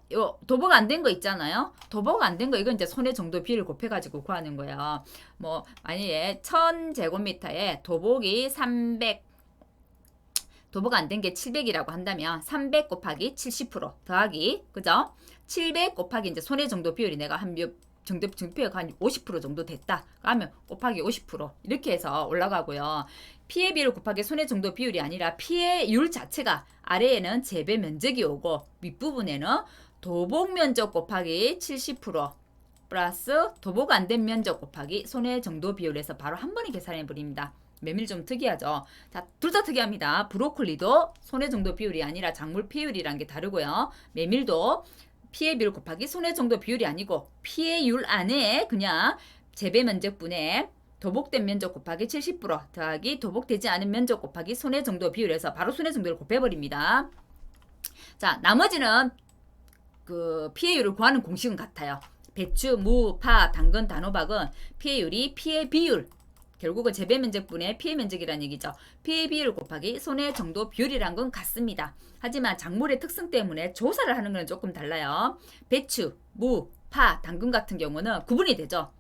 도복 안 된 거 있잖아요. 도복 안 된 거 이건 이제 손해 정도 비율을 곱해가지고 구하는 거예요. 뭐 만약에 1000제곱미터에 도복이 300 도복 안 된 게 700이라고 한다면 300 곱하기 70% 더하기 그죠? 700 곱하기 이제 손해 정도 비율이 내가 한 정도 증표가 한 50% 정도 됐다. 그러면 곱하기 50% 이렇게 해서 올라가고요. 피해 비율 곱하기 손해 정도 비율이 아니라 피해율 자체가 아래에는 재배 면적이 오고 윗부분에는 도복 면적 곱하기 70% 플러스 도복 안 된 면적 곱하기 손해 정도 비율에서 바로 한 번에 계산해 버립니다. 메밀 좀 특이하죠. 자, 둘 다 특이합니다. 브로콜리도 손해 정도 비율이 아니라 작물 피해율이라는 게 다르고요. 메밀도 피해 비율 곱하기 손해 정도 비율이 아니고 피해율 안에 그냥 재배 면적분에 도복된 면적 곱하기 70% 더하기 도복되지 않은 면적 곱하기 손해 정도 비율에서 바로 손해 정도를 곱해버립니다. 자, 나머지는 그 피해율을 구하는 공식은 같아요. 배추, 무, 파, 당근, 단호박은 피해율이 피해 비율 결국은 재배 면적분의 피해 면적이라는 얘기죠. 피해 비율 곱하기 손해 정도 비율이란 건 같습니다. 하지만 작물의 특성 때문에 조사를 하는 건 조금 달라요. 배추, 무, 파, 당근 같은 경우는 구분이 되죠.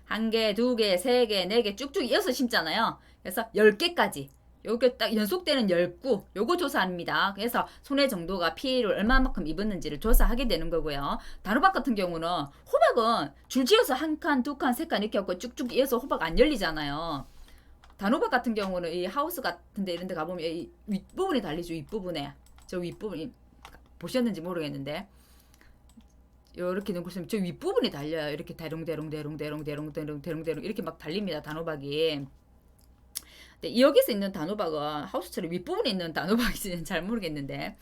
1개, 2개, 3개, 4개 쭉쭉 이어서 심잖아요. 그래서 10개까지. 요게 딱 연속되는 10구 요거 조사합니다. 그래서 손해 정도가 피해를 얼마만큼 입었는지를 조사하게 되는 거고요. 단호박 같은 경우는 호박은 줄지어서 한 칸, 두 칸, 세 칸 이렇게 하고 쭉쭉 이어서 호박 안 열리잖아요. 단호박 같은 경우는 이 하우스 같은데 이런 데 가보면 이 윗부분이 달리죠. 윗부분에. 저 윗부분이 보셨는지 모르겠는데 이렇게 놓고서면 저 윗부분이 달려요. 이렇게 대롱대롱 이렇게 막 달립니다. 단호박이. 근데 여기서 있는 단호박은 하우스처럼 윗부분에 있는 단호박인지는 잘 모르겠는데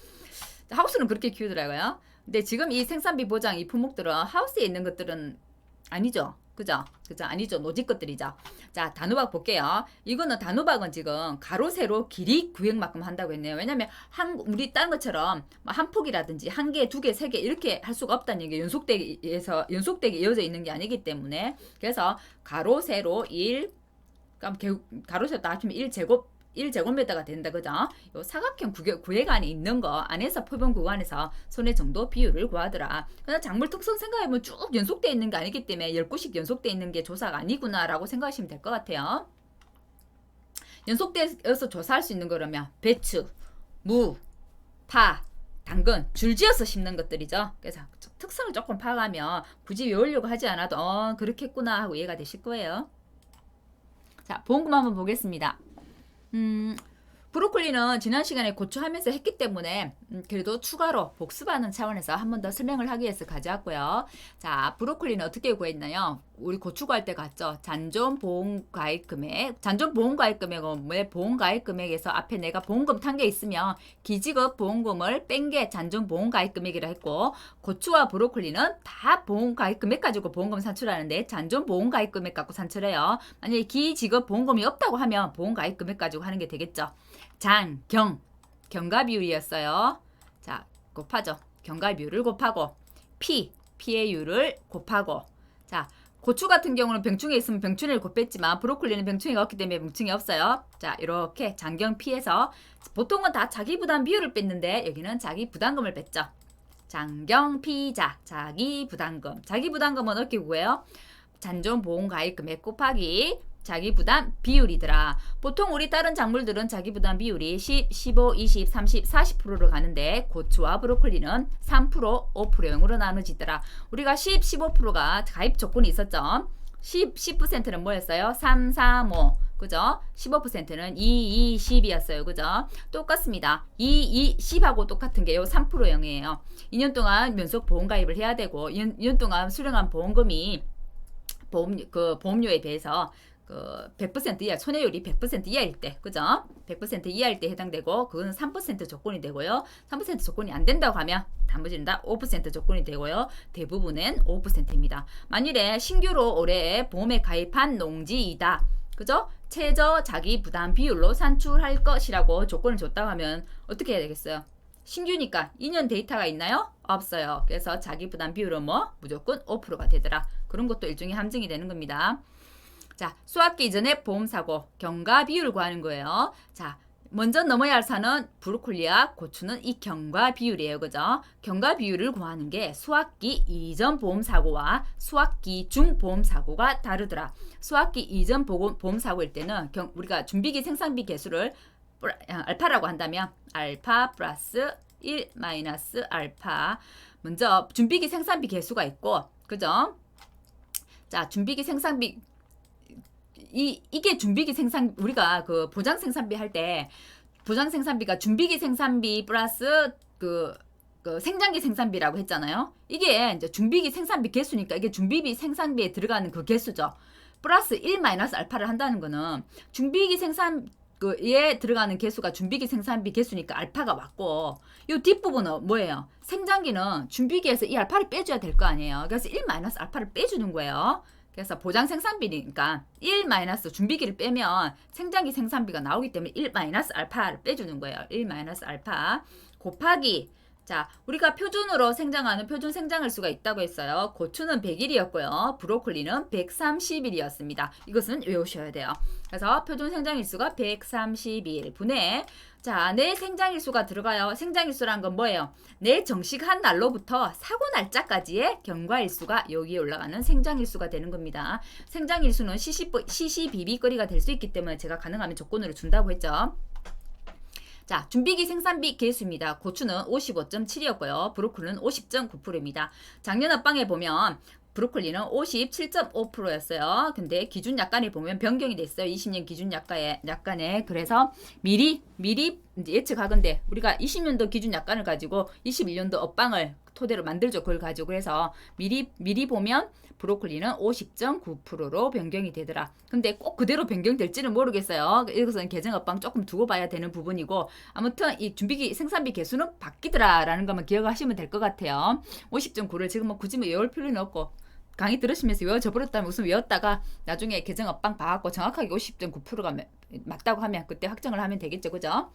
하우스는 그렇게 키우더라고요. 근데 지금 이 생산비 보장 이 품목들은 하우스에 있는 것들은 아니죠. 그죠? 아니죠. 노지 것들이죠. 자, 단호박 볼게요. 이거는 단호박은 지금 가로, 세로, 길이 구획만큼 한다고 했네요. 왜냐면 우리 다른 것처럼 한 폭이라든지 한 개, 두 개, 세 개 이렇게 할 수가 없다는 게 연속되게 이어져 있는 게 아니기 때문에 그래서 가로, 세로 1, 가로, 세로 다 합치면 1제곱미터가 된다, 그죠? 요 사각형 구획 안에 있는 거 안에서 표본 구간에서 손해 정도 비율을 구하더라. 그냥 작물 특성 생각해보면 쭉 연속되어 있는 게 아니기 때문에 10구씩 연속되어 있는 게 조사가 아니구나 라고 생각하시면 될 것 같아요. 연속되어서 조사할 수 있는 거라면 배추, 무, 파, 당근 줄지어서 심는 것들이죠. 그래서 특성을 조금 파악하면 굳이 외우려고 하지 않아도 그렇겠구나 하고 이해가 되실 거예요. 자, 보험금 한번 보겠습니다. 브로콜리는 지난 시간에 고추 하면서 했기 때문에 그래도 추가로 복습하는 차원에서 한 번 더 설명을 하기 위해서 가져왔고요. 자, 브로콜리는 어떻게 구했나요? 우리 고추 구할 때 갔죠. 잔존 보험가입 금액. 잔존 보험가입 금액은 왜 보험가입 금액에서 앞에 내가 보험금 탄 게 있으면 기지급 보험금을 뺀 게 잔존 보험가입 금액이라 했고, 고추와 브로콜리는 다 보험가입 금액 가지고 보험금 산출하는데 잔존 보험가입 금액 갖고 산출해요. 만약에 기지급 보험금이 없다고 하면 보험가입 금액 가지고 하는 게 되겠죠. 장, 경과 비율이었어요. 자, 곱하죠. 경과 비율을 곱하고 피해율을 곱하고. 자, 고추 같은 경우는 병충해 있으면 병충해를 곱했지만 브로콜리는 병충해가 없기 때문에 병충해 없어요. 자, 이렇게 장경 피해서 보통은 다 자기 부담 비율을 뺐는데 여기는 자기 부담금을 뺐죠. 장경 피자 자기 부담금. 자기 부담금은 어떻게 구해요? 잔존 보험 가입 금액 곱하기 자기 부담 비율이더라. 보통 우리 다른 작물들은 자기 부담 비율이 10, 15, 20, 30, 40%로 가는데 고추와 브로콜리는 3%, 5%용으로 나눠지더라. 우리가 10, 15%가 가입 조건이 있었죠. 10%는 뭐였어요? 3, 3, 5. 그죠? 15%는 2, 2, 10이었어요. 그죠? 똑같습니다. 2, 2, 10하고 똑같은 게 요 3%용이에요. 2년 동안 연속 보험 가입을 해야 되고 2년 동안 수령한 보험금이 보험료에 비해서 100% 이하, 손해율이 100% 이하일 때, 그죠? 100% 이하일 때 해당되고, 그거는 3% 조건이 되고요. 3% 조건이 안 된다고 하면, 나머지는 다 5% 조건이 되고요. 대부분은 5%입니다. 만일에 신규로 올해 보험에 가입한 농지이다. 그죠? 최저 자기 부담 비율로 산출할 것이라고 조건을 줬다고 하면, 어떻게 해야 되겠어요? 신규니까 2년 데이터가 있나요? 없어요. 그래서 자기 부담 비율은 무조건 5%가 되더라. 그런 것도 일종의 함정이 되는 겁니다. 자, 수확기 이전에 보험사고, 경과 비율을 구하는 거예요. 자, 먼저 넘어야 할 산은 브로콜리와 고추는 이 경과 비율이에요. 그죠? 경과 비율을 구하는 게 수확기 이전 보험사고와 수확기 중 보험사고가 다르더라. 수확기 이전 보험사고일 때는 우리가 준비기 생산비 개수를 알파라고 한다면 알파 플러스 1 마이너스 알파. 먼저 준비기 생산비 개수가 있고, 그죠? 자, 준비기 생산비 이게 준비기 우리가 그 보장 생산비 할 때 보장 생산비가 준비기 생산비 플러스 그 생장기 생산비라고 했잖아요. 이게 이제 준비기 생산비 개수니까 이게 준비비 생산비에 들어가는 그 개수죠. 플러스 1 마이너스 알파를 한다는 거는 준비기 생산에 들어가는 개수가 준비기 생산비 개수니까 알파가 왔고, 이 뒷부분은 뭐예요? 생장기는 준비기에서 이 알파를 빼줘야 될 거 아니에요. 그래서 1 마이너스 알파를 빼주는 거예요. 그래서 보장 생산비니까 1 마이너스 준비기를 빼면 생장기 생산비가 나오기 때문에 1 마이너스 알파를 빼주는 거예요. 1 마이너스 알파 곱하기, 자, 우리가 표준으로 생장하는 표준 생장일수가 있다고 했어요. 고추는 100일이었고요. 브로콜리는 130일이었습니다. 이것은 외우셔야 돼요. 그래서 표준 생장일수가 130일 분의, 자, 내 생장일수가 들어가요. 생장일수란 건 뭐예요? 내 정식한 날로부터 사고 날짜까지의 경과일수가 여기에 올라가는 생장일수가 되는 겁니다. 생장일수는 시시비비거리가 될 수 있기 때문에 제가 가능하면 조건으로 준다고 했죠. 자, 준비기 생산비 개수입니다. 고추는 55.7이었고요. 브로콜리는 50.9%입니다. 작년 합방에 보면 브로콜리는 57.5%였어요. 근데 기준 약관에 보면 변경이 됐어요. 20년 기준 약관에. 그래서 미리 이제 예측하건대 우리가 20년도 기준 약관을 가지고 21년도 업방을 토대로 만들죠. 그걸 가지고. 그래서 미리 보면 브로콜리는 50.9%로 변경이 되더라. 근데 꼭 그대로 변경될지는 모르겠어요. 이것은 계정업방 조금 두고 봐야 되는 부분이고, 아무튼 이 준비기 생산비 개수는 바뀌더라라는 것만 기억하시면 될 것 같아요. 50.9를 지금 뭐 굳이 뭐 외울 필요는 없고, 강의 들으시면서 외워져버렸다면 우선 외웠다가 나중에 계정업방 봐갖고 정확하게 50.9%가 맞다고 하면 그때 확정을 하면 되겠죠. 그죠?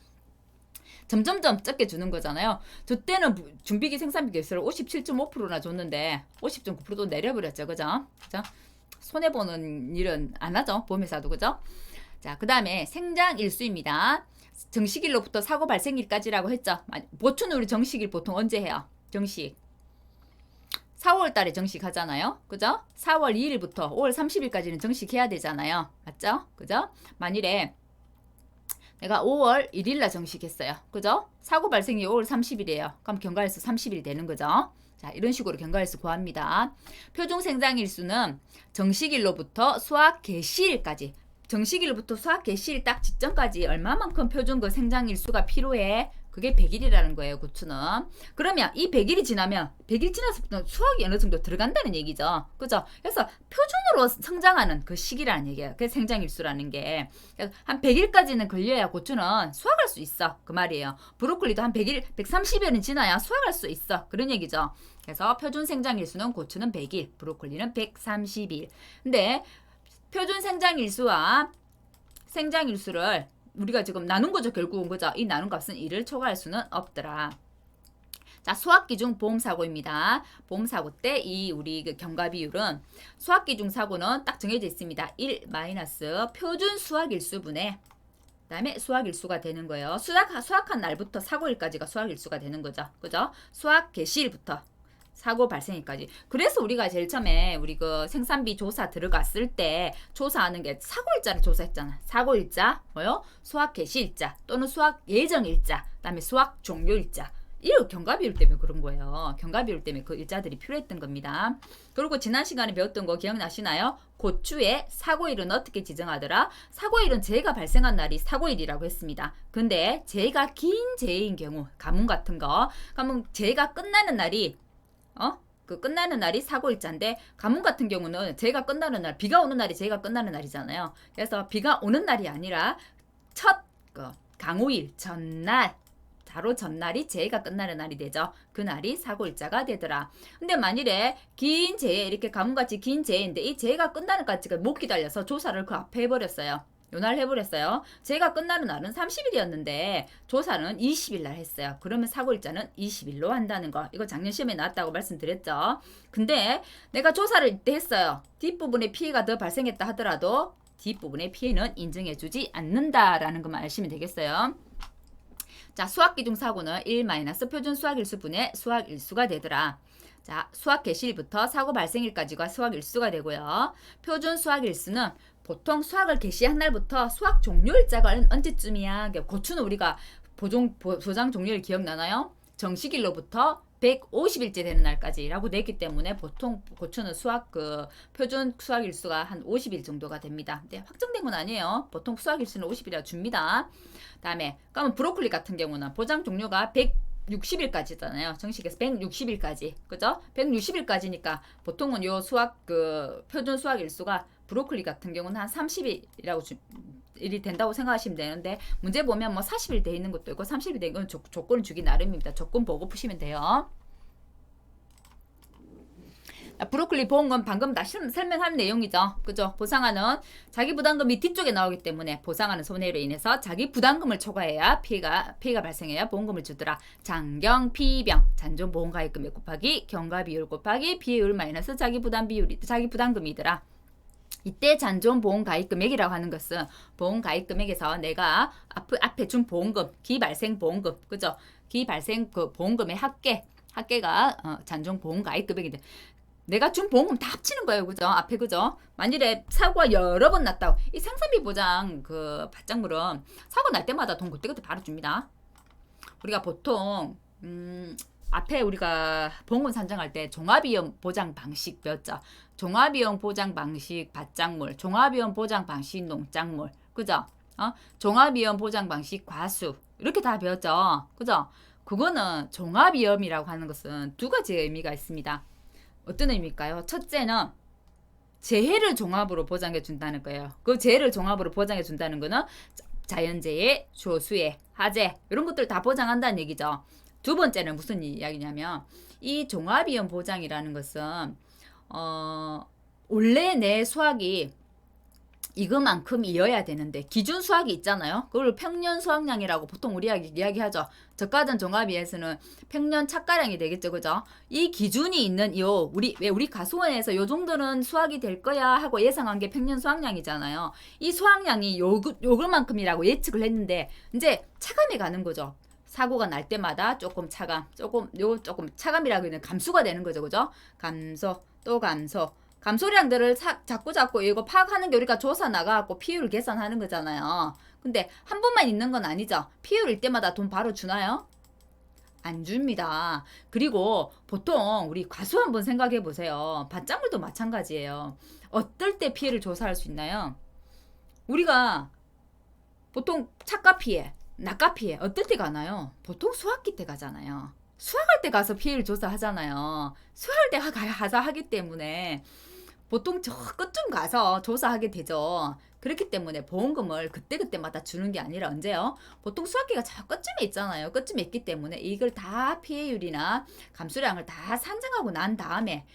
점점점 적게 주는 거잖아요. 저 때는 준비기 생산비 개수를 57.5%나 줬는데 50.9%도 내려버렸죠. 그죠? 그죠? 손해보는 일은 안 하죠. 보험회사도. 그죠? 자, 그 다음에 생장일수입니다. 정식일로부터 사고 발생일까지라고 했죠. 보충은 우리 정식일 보통 언제 해요? 정식. 4월 달에 정식하잖아요. 그죠? 4월 2일부터 5월 30일까지는 정식해야 되잖아요. 맞죠? 그죠? 만일에 내가 5월 1일 날 정식했어요. 그죠? 사고 발생이 5월 30일이에요. 그럼 경과일수 30일 되는 거죠. 자, 이런 식으로 경과일수 구합니다. 표준 생장일수는 정식일로부터 수확 개시일까지, 정식일로부터 수확 개시일 딱 지점까지 얼마만큼 표준 그 생장일수가 필요해? 그게 100일이라는 거예요, 고추는. 그러면 이 100일이 지나면 100일 지나서부터 수확이 어느 정도 들어간다는 얘기죠. 그죠? 그래서 표준으로 성장하는 그 시기라는 얘기예요. 그게 생장일수라는 게. 한 100일까지는 걸려야 고추는 수확할 수 있어. 그 말이에요. 브로콜리도 한 100일, 130일은 지나야 수확할 수 있어. 그런 얘기죠. 그래서 표준 생장일수는 고추는 100일, 브로콜리는 130일. 근데 표준 생장일수와 생장일수를 우리가 지금 나눈 거죠. 결국은. 그죠? 이 나눈 값은 1을 초과할 수는 없더라. 자, 수학기중 보험사고입니다. 보험사고 때 이 우리 그 경과 비율은, 수학기중 사고는 딱 정해져 있습니다. 1 마이너스 표준 수학일수분의, 그 다음에 수학일수가 되는 거예요. 수학한 날부터 사고일까지가 수학일수가 되는 거죠. 그죠? 수학 개시일부터 사고 발생일까지. 그래서 우리가 제일 처음에 우리 그 생산비 조사 들어갔을 때 조사하는 게 사고일자를 조사했잖아. 사고일자, 뭐요? 수확 개시일자 또는 수확 예정일자, 그다음에 수확 종료일자. 이거 경과비율 때문에 그런 거예요. 경과비율 때문에 그 일자들이 필요했던 겁니다. 그리고 지난 시간에 배웠던 거 기억나시나요? 고추의 사고일은 어떻게 지정하더라? 사고일은 재해가 발생한 날이 사고일이라고 했습니다. 근데 재해가 긴 재해인 경우, 가뭄 같은 거, 가뭄 재해가 끝나는 날이 그 끝나는 날이 사고일자인데, 가뭄 같은 경우는 재해가 끝나는 날, 비가 오는 날이 재해가 끝나는 날이잖아요. 그래서 비가 오는 날이 아니라 첫 강우일 전날, 바로 전날이 재해가 끝나는 날이 되죠. 그 날이 사고일자가 되더라. 근데 만일에 긴 재해, 이렇게 가뭄같이 긴 재해인데 이 재해가 끝나는 까지가 못 기다려서 조사를 그 앞에 해버렸어요. 요날 해버렸어요. 재해가 끝나는 날은 30일이었는데 조사는 20일 날 했어요. 그러면 사고일자는 20일로 한다는 거. 이거 작년 시험에 나왔다고 말씀드렸죠. 근데 내가 조사를 이때 했어요. 뒷부분에 피해가 더 발생했다 하더라도 뒷부분의 피해는 인정해주지 않는다라는 것만 아시면 되겠어요. 자, 수학기중 사고는 1 마이너스 표준 수학일수분의 수학일수가 되더라. 자, 수학 개시일부터 사고 발생일까지가 수학일수가 되고요. 표준 수학일수는 보통 수학을 개시한 날부터 수학 종료일자가 언제쯤이야? 고추는 우리가 보장 종료일 기억나나요? 정식일로부터 150일째 되는 날까지라고 냈기 때문에 보통 고추는 표준 수학일수가 한 50일 정도가 됩니다. 근데 확정된 건 아니에요. 보통 수학일수는 50일이라 줍니다. 다음에 그러면 브로콜리 같은 경우는 보장 종료가 160일까지잖아요. 정식에서 160일까지. 그죠? 160일까지니까 보통은 요 표준 수학일수가 브로콜리 같은 경우는 한 30일이라고 일이 된다고 생각하시면 되는데, 문제 보면 뭐 40일 돼 있는 것도 있고 30일 돼 있는 건 조건을 주기 나름입니다. 조건 보고 푸시면 돼요. 브로콜리 보험금 방금 다 설명한 내용이죠. 그죠? 보상하는 자기 부담금이 뒤쪽에 나오기 때문에 보상하는 손해로 인해서 자기 부담금을 초과해야 피해가 발생해야 보험금을 주더라. 장경 피병 잔존 보험가입금액 곱하기 경과 비율 곱하기 피해율 마이너스 자기 부담금이더라. 이때 잔존 보험 가입 금액이라고 하는 것은 보험 가입 금액에서 내가 앞에 준 보험금, 기발생 보험금, 그죠? 기발생 그 보험금의 합계가 잔존 보험 가입 금액인데, 내가 준 보험금 다 합치는 거예요, 그죠? 앞에, 그죠? 만일에 사고가 여러 번 났다고, 이 생산비 보장 그 받장물은 사고 날 때마다 돈 그때그때 바로 줍니다. 우리가 보통 앞에 우리가 보험금 산정할 때 종합위험 보장 방식 배웠죠. 종합위험 보장 방식 받장물, 종합위험 보장 방식 농작물, 그죠? 종합위험 보장 방식 과수, 이렇게 다 배웠죠. 그죠? 그거는 종합위험이라고 하는 것은 두 가지의 의미가 있습니다. 어떤 의미일까요? 첫째는 재해를 종합으로 보장해 준다는 거예요. 그 재해를 종합으로 보장해 준다는 거는 자연재해, 조수해, 화재 이런 것들 다 보장한다는 얘기죠. 두 번째는 무슨 이야기냐면 이 종합위험 보장이라는 것은 원래 내 수학이 이것만큼이어야 되는데 기준 수학이 있잖아요. 그걸 평년 수학량이라고 보통 우리가 이야기하죠. 저가전 종합위에서는 평년 착가량이 되겠죠, 그죠? 이 기준이 있는 우리 가수원에서 요 정도는 수학이 될 거야 하고 예상한 게 평년 수학량이잖아요. 이 수학량이 요것만큼이라고 예측을 했는데 이제 차감해 가는 거죠. 사고가 날 때마다 조금 차감이라고 하는 감수가 되는 거죠, 그죠? 감소 또 감소. 감소량들을 자꾸 이거 파악하는 게 우리가 조사 나가고 피율을 계산하는 거잖아요. 근데 한 번만 있는 건 아니죠. 피율일 때마다 돈 바로 주나요? 안 줍니다. 그리고 보통 우리 과수 한번 생각해 보세요. 밭작물도 마찬가지예요. 어떨 때 피해를 조사할 수 있나요? 우리가 보통 차가 피해, 낙가 피해 어떨 때 가나요? 보통 수학기 때 가잖아요. 수학할 때 가서 피해를 조사하잖아요. 수학할 때 가서 하기 때문에 보통 저 끝쯤 가서 조사하게 되죠. 그렇기 때문에 보험금을 그때그때마다 주는 게 아니라 언제요? 보통 수학기가 저 끝쯤에 있잖아요. 끝쯤에 있기 때문에 이걸 다 피해율이나 감수량을 다 산정하고 난 다음에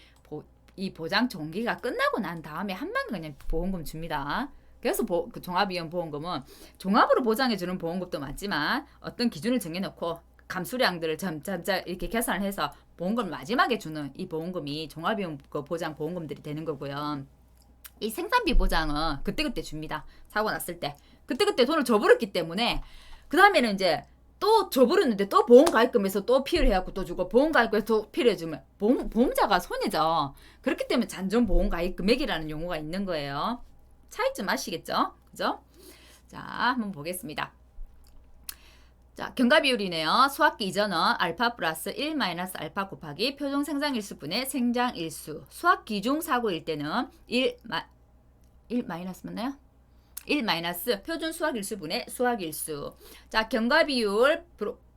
이 보장 종기가 끝나고 난 다음에 한 번 그냥 보험금 줍니다. 그래서 그 종합위험 보험금은 종합으로 보장해주는 보험금도 맞지만 어떤 기준을 정해놓고 감수량들을 점점 이렇게 계산을 해서 보험금을 마지막에 주는 이 보험금이 종합위험 보장 보험금들이 되는 거고요. 이 생산비 보장은 그때그때 줍니다. 사고 났을 때. 그때그때 돈을 줘버렸기 때문에 그 다음에는 이제 또 줘버렸는데 또 보험가입금에서 또 피해를 해갖고 또 주고 보험가입금에서 또 피해를 해주면 보험자가 손해죠. 그렇기 때문에 잔존 보험가입 금액이라는 용어가 있는 거예요. 차이점 아시겠죠? 그죠? 자, 한번 보겠습니다. 자, 경과비율이네요. 수학기 이전은 알파 플러스 1 마이너스 알파 곱하기 표준 생장일수분의 생장일수. 수학기 중 사고일 때는 1 마이너스 맞나요? 1 마이너스 표준 수학일수분의 수학일수. 자, 경과비율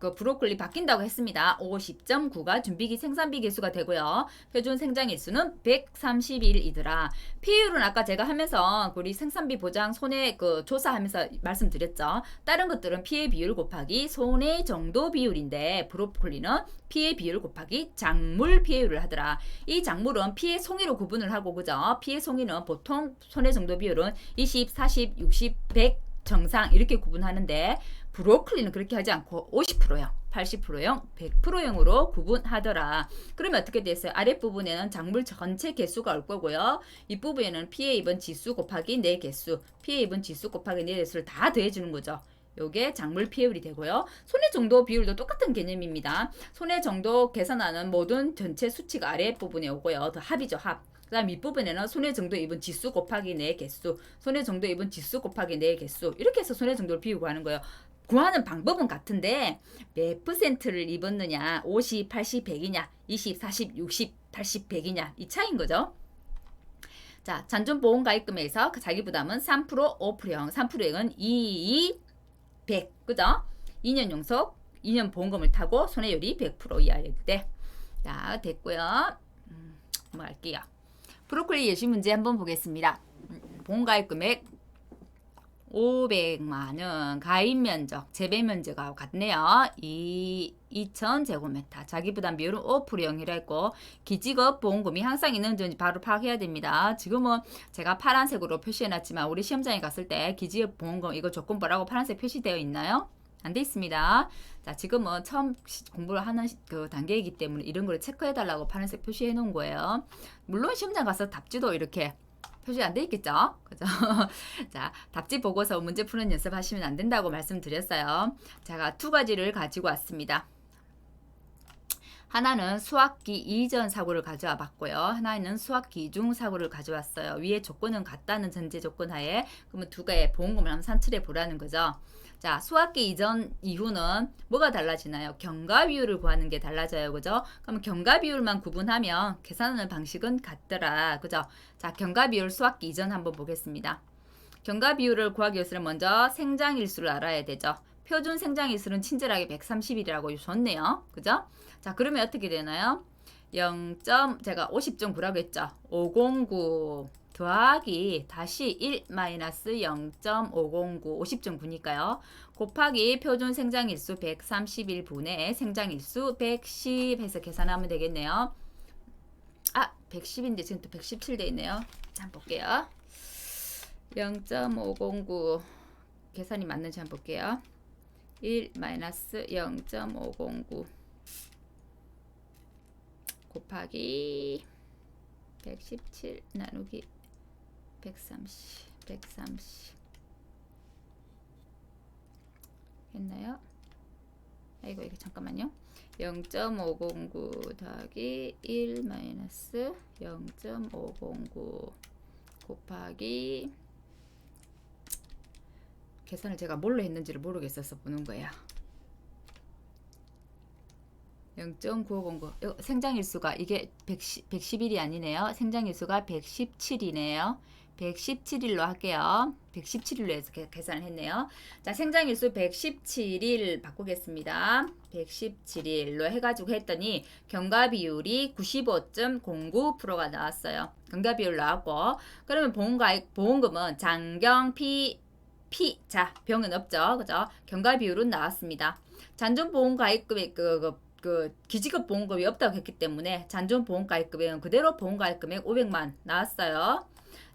브로콜리 바뀐다고 했습니다. 50.9가 준비기 생산비 개수가 되고요. 표준 생장일수는 131이더라. 피해율은 아까 제가 하면서 우리 생산비 보장 손해 조사하면서 말씀드렸죠. 다른 것들은 피해 비율 곱하기 손해 정도 비율인데 브로콜리는 피해 비율 곱하기 작물 피해율을 하더라. 이 작물은 피해 송이로 구분을 하고 그죠? 피해 송이는 보통 손해 정도 비율은 20, 40, 60, 100 정상 이렇게 구분하는데 브로콜리는 그렇게 하지 않고 50%형, 80%형, 100%형으로 구분하더라. 그러면 어떻게 됐어요? 아랫부분에는 작물 전체 개수가 올 거고요. 윗부분에는 피해 입은 지수 곱하기 내 개수, 피해 입은 지수 곱하기 내 개수를 다 더해주는 거죠. 요게 작물 피해율이 되고요. 손해 정도 비율도 똑같은 개념입니다. 손해 정도 계산하는 모든 전체 수치가 아랫부분에 오고요. 더 합이죠, 합. 그 다음 윗부분에는 손해 정도 입은 지수 곱하기 내 개수, 손해 정도 입은 지수 곱하기 내 개수 이렇게 해서 손해 정도를 비우고 하는 거예요. 구하는 방법은 같은데 몇 퍼센트를 입었느냐 50, 80, 100이냐 20, 40, 60, 80, 100이냐 이 차이인 거죠. 자, 잔존보험가입금에서 자기 부담은 3%, 5%형 3%형은 2, 100 그죠? 2년 용속 2년 보험금을 타고 손해율이 100% 이하일 때. 자, 됐고요. 넘어갈게요. 브로콜리 예시 문제 한번 보겠습니다. 보험가입금액 500만원, 가입면적, 재배면적하고 같네요. 2000제곱미터. 자기부담 비율은 5%형이라 했고 기지급 보험금이 항상 있는지 바로 파악해야 됩니다. 지금은 제가 파란색으로 표시해놨지만 우리 시험장에 갔을 때 기지급 보험금 이거 조건부라고 파란색 표시되어 있나요? 안 돼 있습니다. 자, 지금은 처음 공부를 하는 그 단계이기 때문에 이런 걸 체크해달라고 파란색 표시해 놓은 거예요. 물론 시험장 가서 답지도 이렇게 표시 안 돼 있겠죠? 그죠? 자, 답지 보고서 문제 푸는 연습하시면 안 된다고 말씀드렸어요. 제가 두 가지를 가지고 왔습니다. 하나는 수학기 이전 사고를 가져와 봤고요. 하나는 수학기 중 사고를 가져왔어요. 위에 조건은 같다는 전제 조건 하에 그러면 두 개의 보험금을 한번 산출해 보라는 거죠. 자, 수학기 이전 이후는 뭐가 달라지나요? 경과비율을 구하는 게 달라져요. 그죠? 그럼 경과비율만 구분하면 계산하는 방식은 같더라. 그죠? 자, 경과비율 수학기 이전 한번 보겠습니다. 경과비율을 구하기 위해서는 먼저 생장일수를 알아야 되죠. 표준 생장일수는 친절하게 130일이라고 줬네요. 그죠? 자, 그러면 어떻게 되나요? 0. 제가 50.9라고 했죠. 509 더하기 다시 1 마이너스 0.509 50.9니까요. 곱하기 표준 생장일수 131분의 생장일수 110 해서 계산하면 되겠네요. 아, 110인데 지금 또 117 돼 있네요. 자, 한번 볼게요. 0.509 계산이 맞는지 한번 볼게요. 1 마이너스 0.509 곱하기 117 나누기 130 했나요? 아이고 이거 잠깐만요. 0.509 더하기 1 마이너스 0.509 곱하기 계산을 제가 뭘로 했는지를 모르겠어서 보는 거예요. 0.9509 생장일수가 이게 110일이 아니네요. 생장일수가 117이네요. 117일로 할게요. 117일로 해서 계산을 했네요. 자, 생장일수 117일 바꾸겠습니다. 117일로 해가지고 했더니 경과비율이 95.09%가 나왔어요. 경과비율 나왔고, 그러면 보험금은 장경 자, 병은 없죠. 그죠? 경과비율은 나왔습니다. 잔존보험가입금액 기지급 보험금이 없다고 했기 때문에 잔존보험가입금액은 그대로 보험가입금액 500만 나왔어요.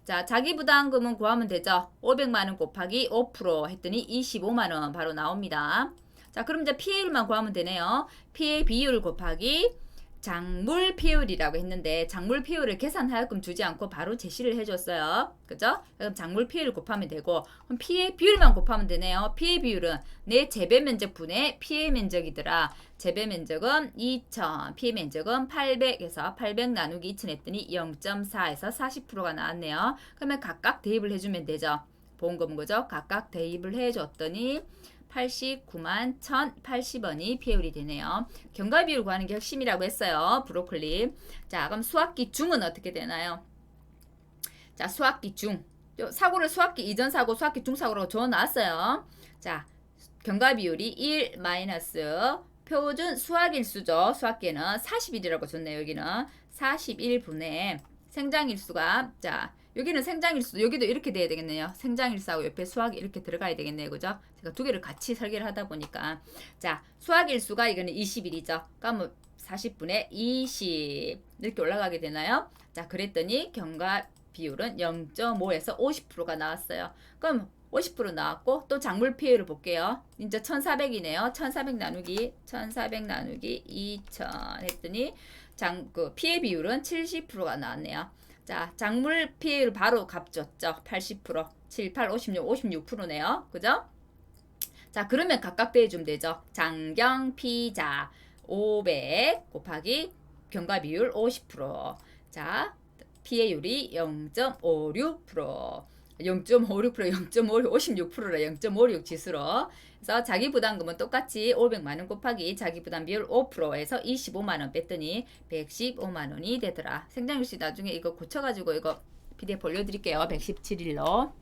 자, 자기부담금은 구하면 되죠. 500만원 곱하기 5% 했더니 25만원 바로 나옵니다. 자, 그럼 이제 피해율만 구하면 되네요. 피해 비율 곱하기 작물 피해율이라고 했는데 작물 피해율을 계산하여금 주지 않고 바로 제시를 해줬어요. 그죠? 그럼 작물 피해율 곱하면 되고, 그럼 피해 비율만 곱하면 되네요. 피해 비율은 내 재배 면적 분의 피해 면적이더라. 재배 면적은 2000, 피해 면적은 800에서 800 나누기 2000 했더니 0.4에서 40%가 나왔네요. 그러면 각각 대입을 해주면 되죠. 보험금 그죠? 각각 대입을 해줬더니 89만 1,080원이 피해율이 되네요. 경과비율 구하는 게 핵심이라고 했어요. 브로콜리. 자, 그럼 수학기 중은 어떻게 되나요? 자, 수학기 중. 사고를 수학기 이전 사고, 수학기 중 사고라고 적어놨어요. 자, 경과비율이 1 마이너스 표준 수학일수죠. 수학기에는 40일이라고 줬네요. 여기는 41분의 생장일수가, 자, 여기는 생장일수, 여기도 이렇게 돼야 되겠네요. 생장일수하고 옆에 수학이 이렇게 들어가야 되겠네요. 그죠? 제가 두 개를 같이 설계를 하다 보니까. 자, 수학일수가 이거는 20일이죠. 그러면 40분의 20 이렇게 올라가게 되나요? 자, 그랬더니 경과 비율은 0.5에서 50%가 나왔어요. 그럼 50% 나왔고, 또 작물 피해를 볼게요. 이제 1400이네요. 1400 나누기 2000 했더니 피해 비율은 70%가 나왔네요. 자, 작물 피해율 바로 값 줬죠. 80%, 7, 8, 56, 56%네요. 그죠? 자, 그러면 각각 대해주면 되죠. 장경 피자 500 곱하기 경과비율 50%. 자, 피해율이 0.56%. 56%라 0.56 지수로. 그래서 자기부담금은 똑같이 500만원 곱하기 자기부담비율 5%에서 25만원 뺐더니 115만원이 되더라. 생장일수 나중에 이거 고쳐가지고 이거 PDF 올려드릴게요. 117일로.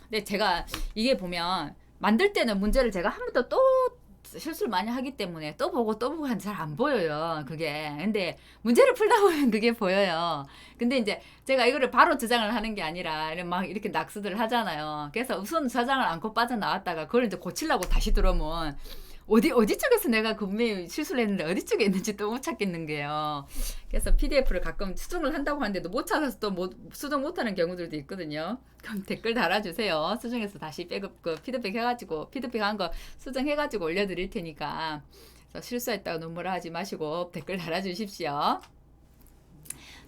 근데 제가 이게 보면 만들 때는 문제를 제가 한 번 더 또 실수를 많이 하기 때문에 또 보고 하면 잘 안 보여요. 그게. 근데 문제를 풀다 보면 그게 보여요. 근데 이제 제가 이거를 바로 저장을 하는 게 아니라 막 이렇게 낙서들을 하잖아요. 그래서 우선 저장을 않고 빠져나왔다가 그걸 이제 고치려고 다시 들어오면 어디 쪽에서 내가 분명히 실수를 했는데 어디 쪽에 있는지 또 못 찾겠는 게요. 그래서 PDF를 가끔 수정을 한다고 하는데도 못 찾아서 또 수정 못하는 경우들도 있거든요. 그럼 댓글 달아주세요. 수정해서 다시 피드백 해가지고 피드백한 거 수정해가지고 올려드릴 테니까. 그래서 실수했다고 눈물을 하지 마시고 댓글 달아주십시오.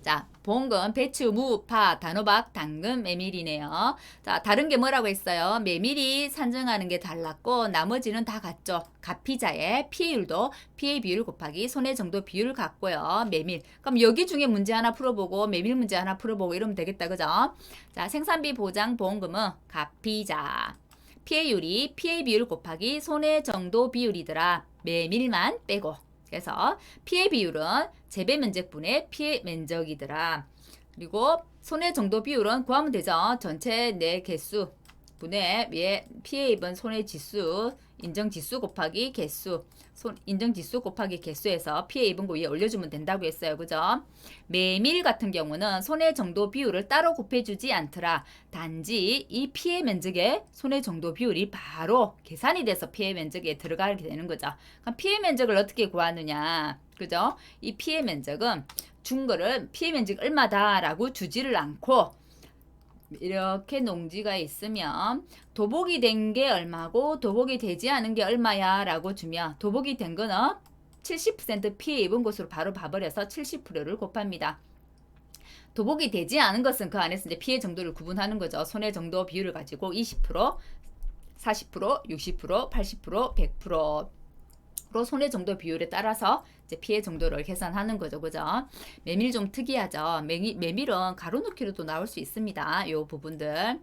자, 보험금, 배추, 무, 파, 단호박, 당근, 메밀이네요. 자, 다른 게 뭐라고 했어요? 메밀이 산정하는 게 달랐고 나머지는 다 같죠. 가피자의 피해율도 피해 비율 곱하기 손해 정도 비율 같고요. 메밀. 그럼 여기 중에 문제 하나 풀어보고 메밀 문제 하나 풀어보고 이러면 되겠다. 그죠? 자, 생산비 보장 보험금은 가피자. 피해율이 피해 비율 곱하기 손해 정도 비율이더라. 메밀만 빼고. 그래서 피해 비율은 재배 면적분의 피해 면적이더라. 그리고 손해 정도 비율은 구하면 되죠. 전체 내 개수 분의 피해 입은 손해지수 인정지수 곱하기 개수 인정지수 곱하기 개수에서 피해 입은 거 위에 올려주면 된다고 했어요. 그죠? 메밀 같은 경우는 손해 정도 비율을 따로 곱해주지 않더라. 단지 이 피해 면적의 손해 정도 비율이 바로 계산이 돼서 피해 면적에 들어가게 되는 거죠. 그럼 피해 면적을 어떻게 구하느냐. 그죠? 이 피해 면적은 준 거를 피해 면적 얼마다라고 주지를 않고 이렇게 농지가 있으면 도복이 된 게 얼마고 도복이 되지 않은 게 얼마야 라고 주면 도복이 된 거는 70% 피해 입은 곳으로 바로 봐버려서 70%를 곱합니다. 도복이 되지 않은 것은 그 안에서 이제 피해 정도를 구분하는 거죠. 손해 정도 비율을 가지고 20%, 40%, 60%, 80%, 100%로 손해 정도 비율에 따라서 이제 피해 정도를 계산하는 거죠. 그죠? 메밀 좀 특이하죠. 메밀은 가로놓기로도 나올 수 있습니다. 요 부분들.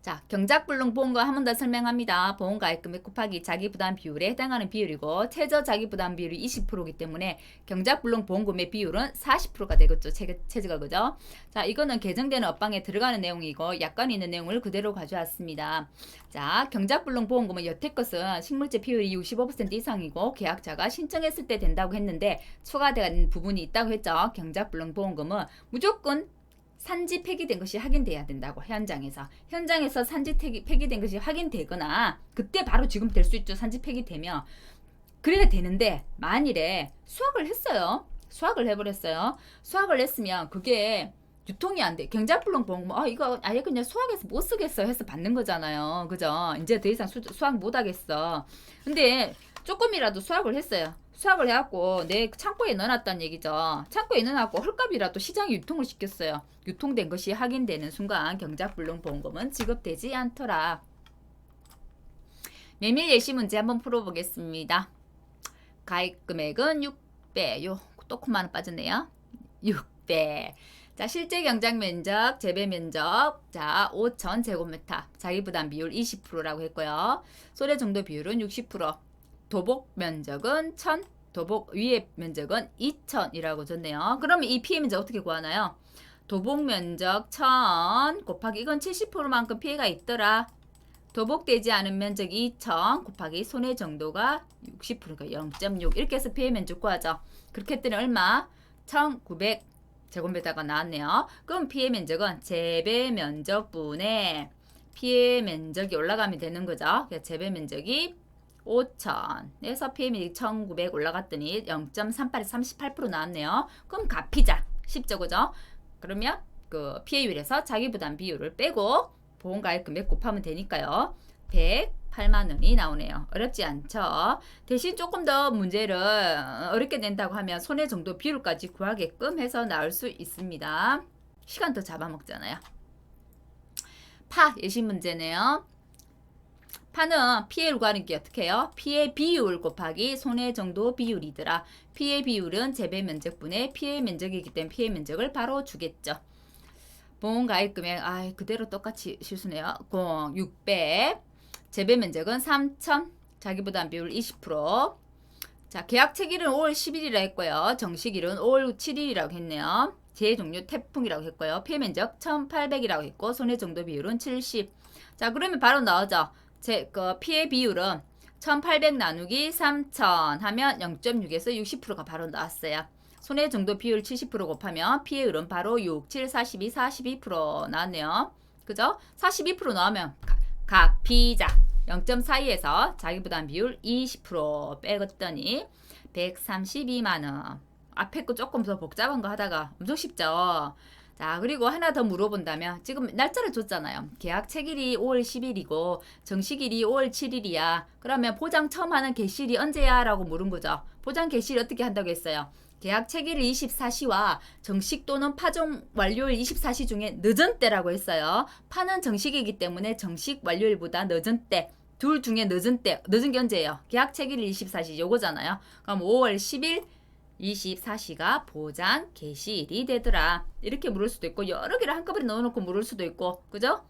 자, 경작불능 보험금 한 번 더 설명합니다. 보험가액 금액 곱하기 자기부담 비율에 해당하는 비율이고 최저 자기부담 비율이 20%이기 때문에 경작불능 보험금의 비율은 40%가 되겠죠. 최저가 그죠? 자, 이거는 개정되는 업방에 들어가는 내용이고 약관 있는 내용을 그대로 가져왔습니다. 자, 경작불능 보험금은 여태 것은 식물제 비율이 65% 이상이고 계약자가 신청했을 때 된다고 했는데 추가된 부분이 있다고 했죠. 경작불능 보험금은 무조건 산지 폐기된 것이 확인돼야 된다고. 현장에서 산지 폐기된 것이 확인되거나 그때 바로 지금 될 수 있죠. 산지 폐기되면 그래야 되는데 만일에 수확을 했어요. 수확을 해버렸어요. 수확을 했으면 그게 유통이 안 돼. 경작불능 보험금 이거 아예 그냥 수확해서 못 쓰겠어 해서 받는 거잖아요. 그죠? 이제 더 이상 수확 못 하겠어. 근데 조금이라도 수확을 했어요. 수확을 해갖고 내 창고에 넣어놨다는 얘기죠. 창고에 넣어놨고 헐값이라도 시장에 유통을 시켰어요. 유통된 것이 확인되는 순간 경작불능 보험금은 지급되지 않더라. 메밀 예시 문제 한번 풀어보겠습니다. 가액 금액은 6배. 요 또코마는 빠졌네요. 6배. 자, 실제 경작 면적, 재배 면적, 자, 5,000 제곱미터, 자기부담 비율 20%라고 했고요. 손해 정도 비율은 60%. 도복 면적은 1000, 도복 위의 면적은 2000이라고 줬네요. 그러면 이 피해 면적 어떻게 구하나요? 도복 면적 1000 곱하기 이건 70%만큼 피해가 있더라. 도복되지 않은 면적 2000 곱하기 손해 정도가 60%가 0.6 이렇게 해서 피해 면적 구하죠. 그렇게 했더니 얼마? 1900 제곱미터가 나왔네요. 그럼 피해 면적은 재배 면적분의 피해 면적이 올라가면 되는 거죠. 재배 면적이 5,000에서 PM이 1,900 올라갔더니 0.38에서 38% 나왔네요. 그럼 값이자. 쉽죠, 그죠? 그러면 그 피해율에서 자기부담 비율을 빼고 보험가액 금액 곱하면 되니까요. 108만 원이 나오네요. 어렵지 않죠? 대신 조금 더 문제를 어렵게 낸다고 하면 손해 정도 비율까지 구하게끔 해서 나올 수 있습니다. 시간 더 잡아먹잖아요. 파 예시 문제네요. 파는 피해를 구하는 게 어떻게 해요? 피해 비율 곱하기 손해 정도 비율이더라. 피해 비율은 재배 면적분의 피해 면적이기 때문에 피해 면적을 바로 주겠죠. 보험가액 금액 그대로 똑같이 실수네요. 600 재배 면적은 3,000 자기부담 비율 20%. 자, 계약 체기일은 5월 10일이라 했고요. 정식일은 5월 7일이라고 했네요. 재종료 태풍이라고 했고요. 피해 면적 1,800이라고 했고 손해 정도 비율은 70. 자, 그러면 바로 나오죠. 피해 비율은 1800 나누기 3000 하면 0.6에서 60%가 바로 나왔어요. 손해 정도 비율 70% 곱하면 피해율은 바로 6, 7, 42, 42% 나왔네요. 그죠? 42% 나오면 피자 0.42에서 자기부담 비율 20% 빼갔더니 132만원. 앞에 거 조금 더 복잡한 거 하다가 엄청 쉽죠? 자, 그리고 하나 더 물어본다면 지금 날짜를 줬잖아요. 계약 체결이 5월 10일이고 정식일이 5월 7일이야. 그러면 보장 처음 하는 개시일이 언제야? 라고 물은 거죠. 보장 개시일 어떻게 한다고 했어요? 계약 체결일 24시와 정식 또는 파종 완료일 24시 중에 늦은 때라고 했어요. 파는 정식이기 때문에 정식 완료일보다 늦은 때. 둘 중에 늦은 때. 늦은 게 언제예요? 계약 체결일 24시 요거잖아요. 그럼 5월 10일 24시가 보장 개시일이 되더라. 이렇게 물을 수도 있고 여러 개를 한꺼번에 넣어놓고 물을 수도 있고 그죠?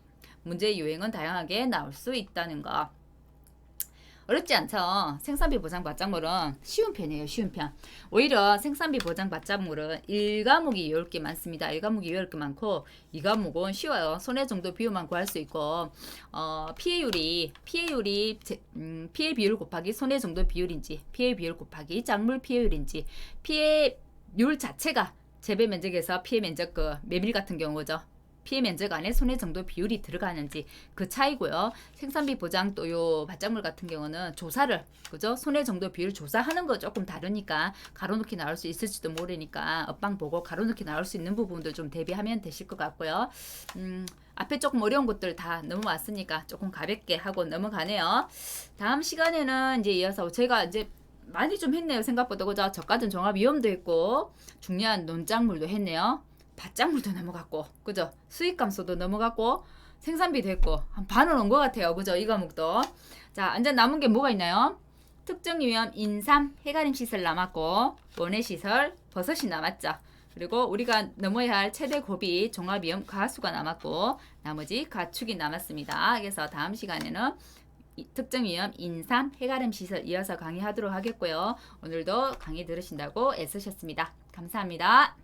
문제 유형은 다양하게 나올 수 있다는 거. 어렵지 않죠. 생산비 보장 받장물은 쉬운 편이에요. 쉬운 편. 오히려 생산비 보장 받장물은 1과목이 외울 게 많습니다. 1과목이 외울 게 많고 2과목은 쉬워요. 손해 정도 비율만 구할 수 있고 피해 비율 곱하기 손해 정도 비율인지 피해 비율 곱하기 작물 피해율인지 피해율 자체가 재배 면적에서 피해 면적 그 메밀 같은 경우죠. 피해 면적 안에 손해 정도 비율이 들어가는지 그 차이고요. 생산비 보장 또 요 밭작물 같은 경우는 조사를 그죠? 손해 정도 비율 조사하는 거 조금 다르니까 가로놓기 나올 수 있을지도 모르니까 업방 보고 가로놓기 나올 수 있는 부분도 좀 대비하면 되실 것 같고요. 앞에 조금 어려운 것들 다 넘어왔으니까 조금 가볍게 하고 넘어가네요. 다음 시간에는 이제 이어서 제가 이제 많이 좀 했네요. 생각보다 그죠? 저가든 종합 위험도 했고 중요한 논작물도 했네요. 밭작물도 넘어갔고 그죠? 수익 감소도 넘어갔고 생산비도 했고 한 반은 온 것 같아요. 그죠? 이 과목도. 자, 이제 남은 게 뭐가 있나요? 특정 위험 인삼 해가림 시설 남았고 원해 시설 버섯이 남았죠. 그리고 우리가 넘어야 할 최대 고비 종합 위험 가수가 남았고 나머지 가축이 남았습니다. 그래서 다음 시간에는 특정 위험 인삼 해가림 시설 이어서 강의하도록 하겠고요. 오늘도 강의 들으신다고 애쓰셨습니다. 감사합니다.